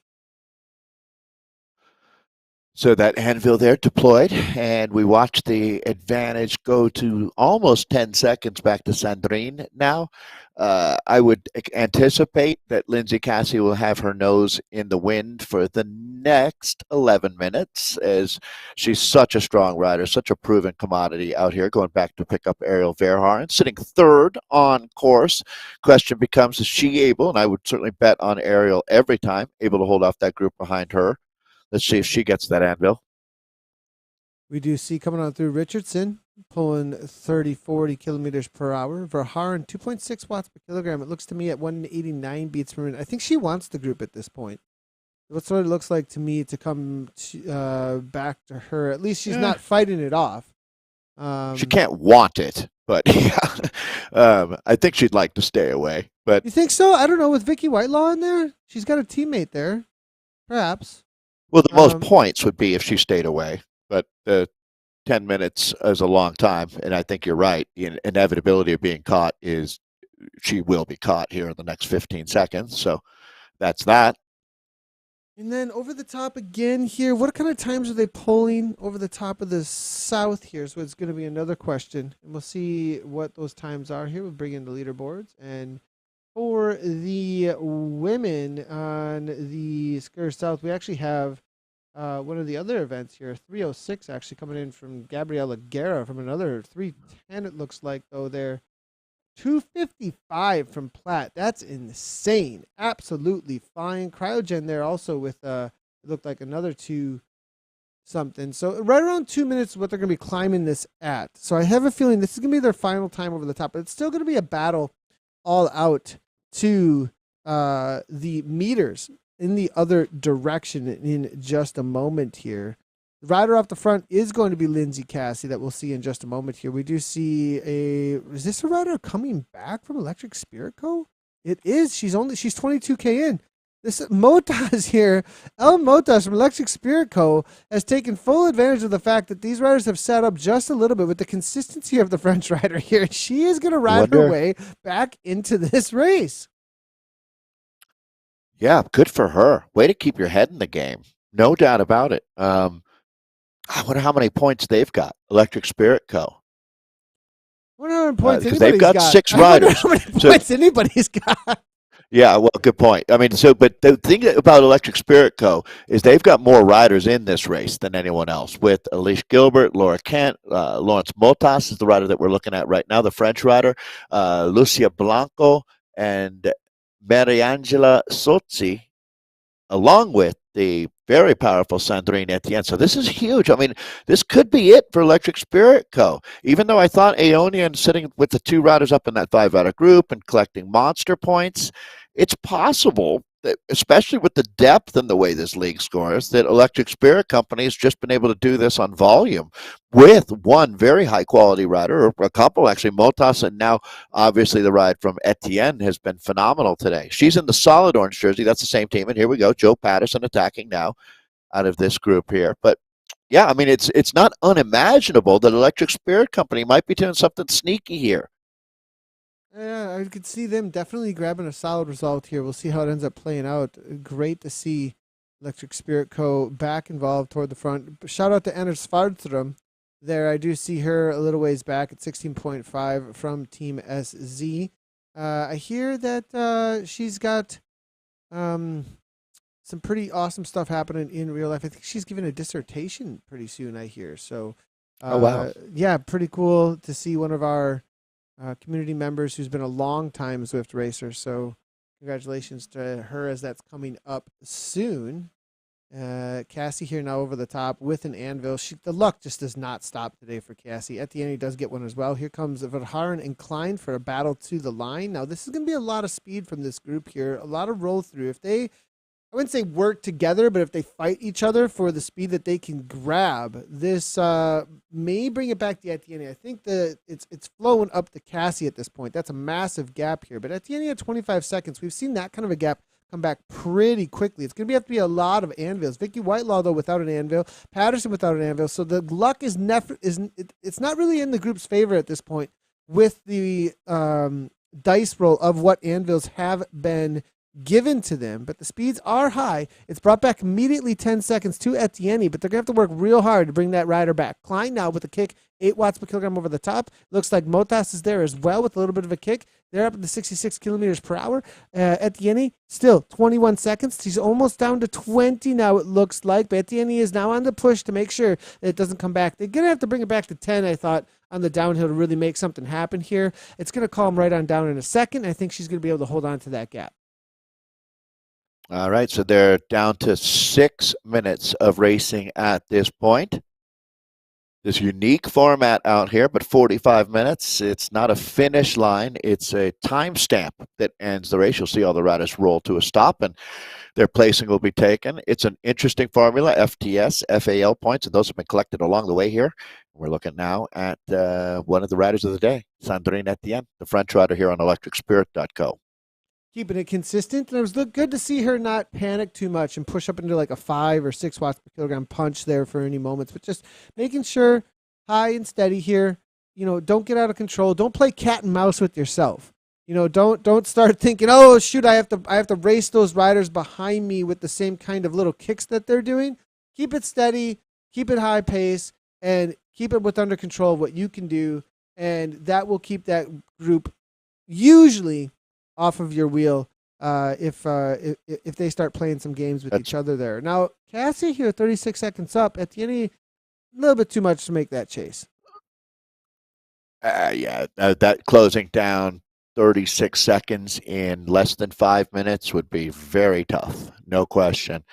So that anvil there deployed, and we watch the advantage go to almost 10 seconds back to Sandrine now. I would anticipate that Lindsay Cassie will have her nose in the wind for the next 11 minutes, as she's such a strong rider, such a proven commodity out here, going back to pick up Ariel Verhaeren, sitting third on course. Question becomes, is she able, and I would certainly bet on Ariel every time, able to hold off that group behind her. Let's see if she gets that anvil. We do see coming on through Richardson pulling 30, 40 kilometers per hour. Verhaeren, 2.6 watts per kilogram. It looks to me at 189 beats per minute. I think she wants the group at this point. That's what it looks like to me to come back to her. At least she's not fighting it off. She can't want it, but yeah, I think she'd like to stay away. But you think so? I don't know. With Vicky Whitelaw in there, she's got a teammate there, perhaps. Well, the most points would be if she stayed away, but 10 minutes is a long time, and I think you're right. The inevitability of being caught is she will be caught here in the next 15 seconds. So that's that. And then over the top again here, what kind of times are they pulling over the top of the south here? So it's going to be another question. And we'll see what those times are here. We'll bring in the leaderboards. And for the women on the Sker South, we actually have one of the other events here, 306 actually coming in from Gabriela Guerra from another 310 it looks like, though there. 255 from Platt. That's insane. Absolutely fine. Cryogen there also with it looked like another 2 something. So right around 2 minutes is what they're going to be climbing this at. So I have a feeling this is going to be their final time over the top, but it's still going to be a battle all out to the meters in the other direction in just a moment here. The rider off the front is going to be Lindsay Cassie that we'll see in just a moment here. We do see is this a rider coming back from Electric Spirit Co? It is. She's 22K in. This Motas here, El Motas from Electric Spirit Co. has taken full advantage of the fact that these riders have sat up just a little bit with the consistency of the French rider here. She is going to ride her way back into this race. Yeah, good for her. Way to keep your head in the game. No doubt about it. I wonder how many points they've got. Electric Spirit Co. I wonder how many points because they've got 6 I riders. How many points anybody's got? Yeah, well, good point. I mean, but the thing about Electric Spirit Co. is they've got more riders in this race than anyone else. With Alicia Gilbert, Laura Kent, Lawrence Motas is the rider that we're looking at right now, the French rider, Lucia Blanco, and Mariangela Sozzi, along with the very powerful Sandrine Etienne. So this is huge. I mean, this could be it for Electric Spirit Co. Even though I thought Aeonian sitting with the 2 riders up in that 5-rider group and collecting monster points, it's possible that, especially with the depth and the way this league scores, that Electric Spirit Company has just been able to do this on volume with one very high-quality rider, or a couple, actually, Motas, and now, obviously, the ride from Etienne has been phenomenal today. She's in the solid orange jersey. That's the same team, and here we go. Joe Patterson attacking now out of this group here. But, yeah, I mean, it's not unimaginable that Electric Spirit Company might be doing something sneaky here. Yeah, I could see them definitely grabbing a solid result here. We'll see how it ends up playing out. Great to see Electric Spirit Co. back involved toward the front. Shout out to Anna Svardström there. I do see her a little ways back at 16.5 from Team SZ. I hear that she's got some pretty awesome stuff happening in real life. I think she's giving a dissertation pretty soon, I hear. So, oh, wow. Yeah, pretty cool to see one of our community members who's been a long time Zwift racer. So congratulations to her as that's coming up soon. Cassie here now over the top with an anvil. The luck just does not stop today for Cassie. At the end, he does get one as well. Here comes Verhaeren and Klein for a battle to the line. Now, this is going to be a lot of speed from this group here, a lot of roll through. If they, I wouldn't say work together, but if they fight each other for the speed that they can grab, this may bring it back to Etienne. I think that it's flowing up to Cassie at this point. That's a massive gap here. But Etienne at 25 seconds, we've seen that kind of a gap come back pretty quickly. It's going to have to be a lot of anvils. Vicky Whitelaw, though, without an anvil. Patterson without an anvil. So the luck is it's not really in the group's favor at this point with the dice roll of what anvils have been given to them, but the speeds are high. It's brought back immediately 10 seconds to Etienne, but they're going to have to work real hard to bring that rider back. Klein now with a kick, 8 watts per kilogram over the top. Looks like Motas is there as well with a little bit of a kick. They're up to 66 kilometers per hour. Etienne, still 21 seconds. He's almost down to 20 now, it looks like. But Etienne is now on the push to make sure that it doesn't come back. They're going to have to bring it back to 10, I thought, on the downhill to really make something happen here. It's going to calm right on down in a second. I think she's going to be able to hold on to that gap. All right, so they're down to 6 minutes of racing at this point. This unique format out here, but 45 minutes. It's not a finish line. It's a timestamp that ends the race. You'll see all the riders roll to a stop, and their placing will be taken. It's an interesting formula, FTS, FAL points, and those have been collected along the way here. We're looking now at one of the riders of the day, Sandrine Etienne, the French rider here on electricspirit.co. Keeping it consistent, and it was good to see her not panic too much and push up into like a 5 or 6 watts per kilogram punch there for any moments, but just making sure high and steady here. Don't get out of control. Don't play cat and mouse with yourself. Don't start thinking, oh shoot, I have to race those riders behind me with the same kind of little kicks that they're doing. Keep it steady, keep it high pace, and keep it under control of what you can do, and that will keep that group usually off of your wheel if they start playing some games with each other there. Now, Cassie here, 36 seconds up. At the end, a little bit too much to make that chase. That closing down 36 seconds in less than 5 minutes would be very tough, no question.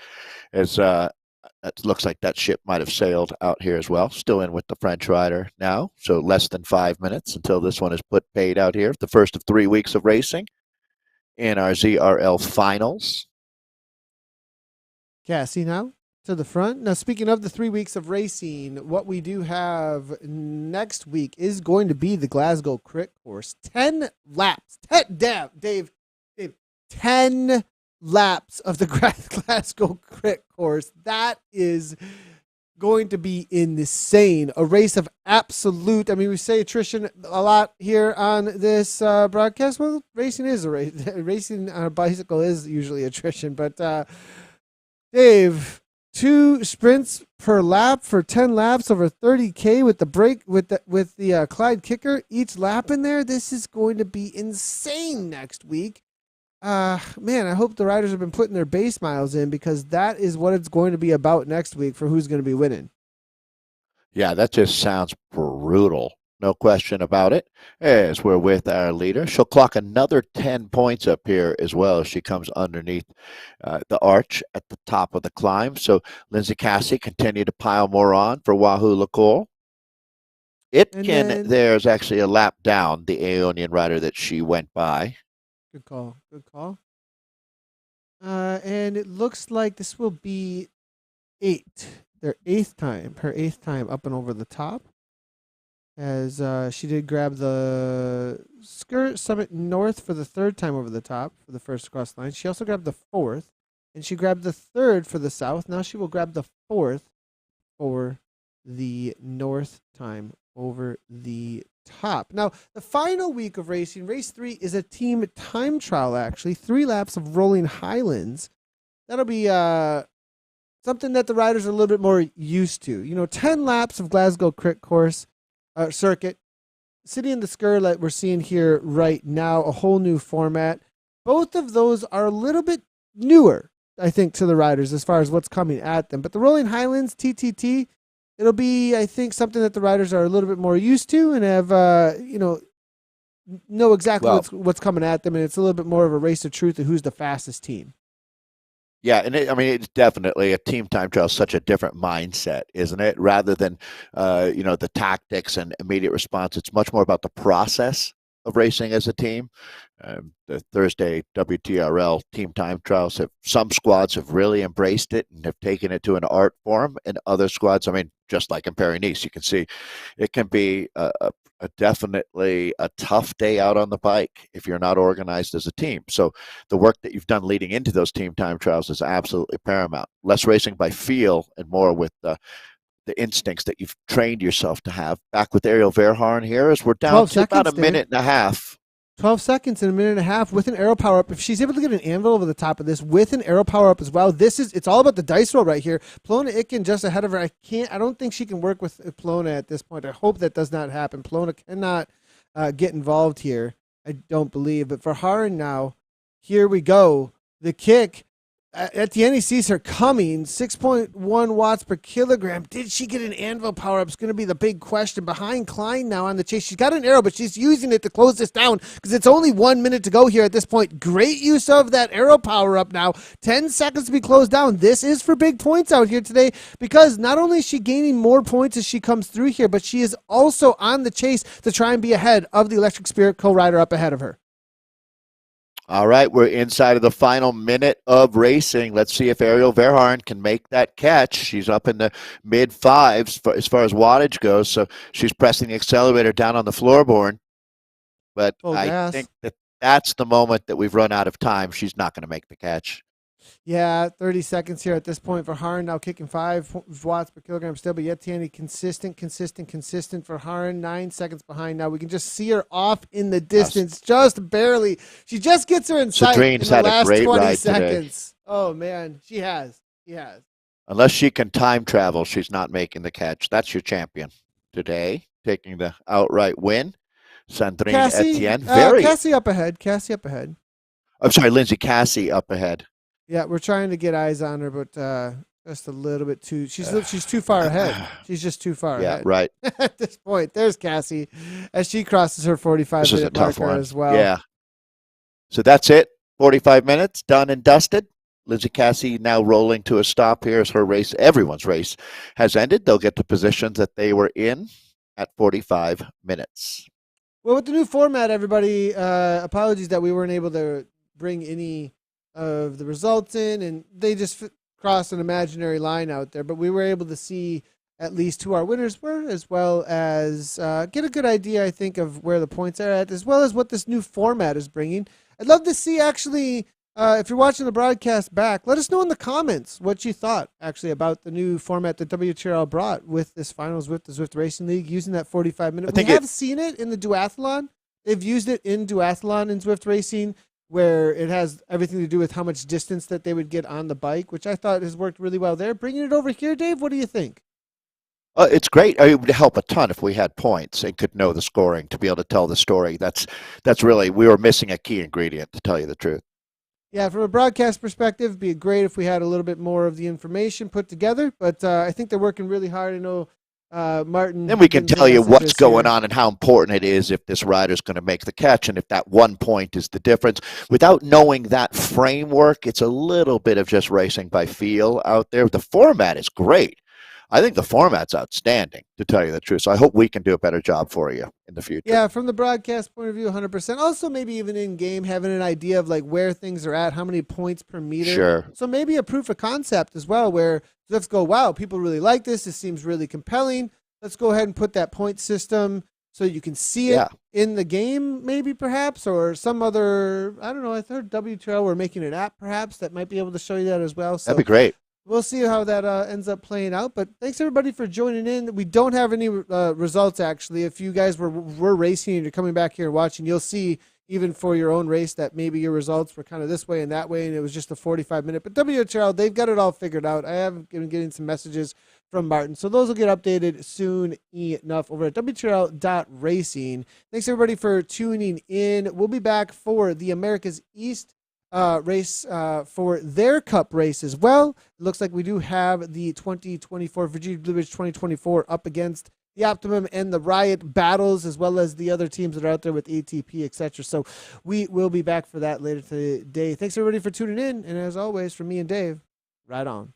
It looks like that ship might have sailed out here as well. Still in with the French rider now, so less than 5 minutes until this one is paid out here. The first of 3 weeks of racing in our ZRL finals. Cassie now to the front. Now, speaking of the 3 weeks of racing, what we do have next week is going to be the Glasgow Crit Course. 10 laps. Dave, 10 laps of the Glasgow Crit Course. That is going to be insane. A race of absolute, we say attrition a lot here on this broadcast. Well, racing is a race. Racing on a bicycle is usually attrition. But Dave, 2 sprints per lap for 10 laps over 30K with the break with the Clyde kicker each lap in there. This is going to be insane next week. Man, I hope the riders have been putting their base miles in, because that is what it's going to be about next week for who's going to be winning. Yeah, that just sounds brutal. No question about it. As we're with our leader, she'll clock another 10 points up here as well as she comes underneath the arch at the top of the climb. So Lindsay Cassie continue to pile more on for Wahoo Lacole. There's actually a lap down the Aeonian rider that she went by. Good call. And it looks like this will be 8. Her eighth time up and over the top. As she did grab the skirt summit north for the 3rd time over the top for the first cross line. She also grabbed the 4th, and she grabbed the 3rd for the south. Now she will grab the 4th for the north time over the top. Now, the final week of racing, race 3, is a team time trial, actually. 3 laps of rolling highlands. That'll be something that the riders are a little bit more used to. 10 laps of Glasgow Crit Course circuit. City in the Skur that we're seeing here right now, a whole new format. Both of those are a little bit newer, I think, to the riders as far as what's coming at them. But the Rolling Highlands, TTT, it'll be, I think, something that the riders are a little bit more used to and have, know exactly what's coming at them. And it's a little bit more of a race of truth of who's the fastest team. Yeah, and it's definitely a team time trial, such a different mindset, isn't it? Rather than, the tactics and immediate response, it's much more about the process of racing as a team. The Thursday WTRL team time trials some squads have really embraced it and have taken it to an art form, and other squads, just like in Paris-Nice, you can see it can be definitely a tough day out on the bike if you're not organized as a team. So the work that you've done leading into those team time trials is absolutely paramount. Less racing by feel and more with the instincts that you've trained yourself to have. Back with Ariel Verharn here as we're down to about a minute and a half. 12 seconds and a minute and a half with an arrow power up. If she's able to get an anvil over the top of this with an arrow power up as well, it's all about the dice roll right here. Polona Itkin just ahead of her. I don't think she can work with Polona at this point. I hope that does not happen. Polona cannot get involved here. I don't believe. But for Haran now, here we go. The kick. Etienne sees her coming, 6.1 watts per kilogram. Did she get an anvil power up? It's going to be the big question. Behind Klein now on the chase. She's got an arrow, but she's using it to close this down because it's only 1 minute to go here at this point. Great use of that arrow power up now. 10 seconds to be closed down. This is for big points out here today because not only is she gaining more points as she comes through here, but she is also on the chase to try and be ahead of the Electric Spirit co-rider up ahead of her. All right, we're inside of the final minute of racing. Let's see if Ariel Verharn can make that catch. She's up in the mid-fives as far as wattage goes, so she's pressing the accelerator down on the floorboard. But I think that's the moment that we've run out of time. She's not going to make the catch. Yeah, 30 seconds here at this point for Haran, now kicking 5 watts per kilogram still, but yet Tiani consistent for Haran, 9 seconds behind now. We can just see her off in the distance, just barely. She just gets her in sight in the last 20 seconds. Today. Oh, man, she has. Unless she can time travel, she's not making the catch. That's your champion today, taking the outright win. Sandrine Etienne. Cassie up ahead. I'm sorry, Lindsay Cassie up ahead. Yeah, we're trying to get eyes on her, but just a little bit too. She's too far ahead. She's just too far ahead. Yeah, right. At this point, there's Cassie as she crosses her 45-minute marker as well. Yeah. So that's it. 45 minutes done and dusted. Lindsay Cassie now rolling to a stop here as her race, everyone's race, has ended. They'll get the positions that they were in at 45 minutes. Well, with the new format, everybody, apologies that we weren't able to bring any of the results in, and they just crossed an imaginary line out there, but we were able to see at least who our winners were, as well as get a good idea, I think, of where the points are at, as well as what this new format is bringing. I'd love to see, actually, if you're watching the broadcast back, let us know in the comments what you thought, actually, about the new format that WTRL brought with this finals with the Zwift Racing League, using that 45-minute. We have seen it in the duathlon. They've used it in duathlon in Zwift Racing, where it has everything to do with how much distance that they would get on the bike, which I thought has worked really well there. Bringing it over here, Dave, what do you think? It's great. It would help a ton if we had points and could know the scoring to be able to tell the story. That's really, we were missing a key ingredient, to tell you the truth. Yeah, from a broadcast perspective, it'd be great if we had a little bit more of the information put together, but I think they're working really hard. I know Martin. Then we can tell you what's going on and how important it is if this rider's going to make the catch, and if that 1 point is the difference. Without knowing that framework, it's a little bit of just racing by feel out there. The format is great. I think the format's outstanding, to tell you the truth. So I hope we can do a better job for you in the future. Yeah, from the broadcast point of view, 100%. Also, maybe even in game, having an idea of like where things are at, how many points per meter. Sure. So maybe a proof of concept as well, where let's go, wow, people really like this. This seems really compelling. Let's go ahead and put that point system so you can see it in the game, maybe perhaps, or some other, I don't know, I thought WTRL were making an app perhaps that might be able to show you that as well. So that'd be great. We'll see how that ends up playing out. But thanks, everybody, for joining in. We don't have any results, actually. If you guys were racing and you're coming back here and watching, you'll see, even for your own race, that maybe your results were kind of this way and that way, and it was just a 45-minute. But WHL, they've got it all figured out. I have been getting some messages from Martin. So those will get updated soon enough over at WTRL.racing. Thanks, everybody, for tuning in. We'll be back for the America's East race for their cup race as well. It looks like we do have the 2024 Virginia Blue Ridge 2024 up against the Optimum and the Riot battles, as well as the other teams that are out there with ATP, etc. So we will be back for that later today. Thanks, everybody, for tuning in. And as always, from me and Dave, right on.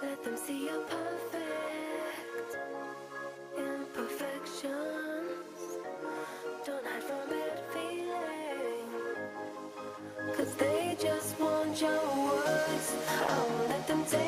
Let them see your perfect imperfections. Don't hide from it feeling, 'cause they just want your word. I won't let them take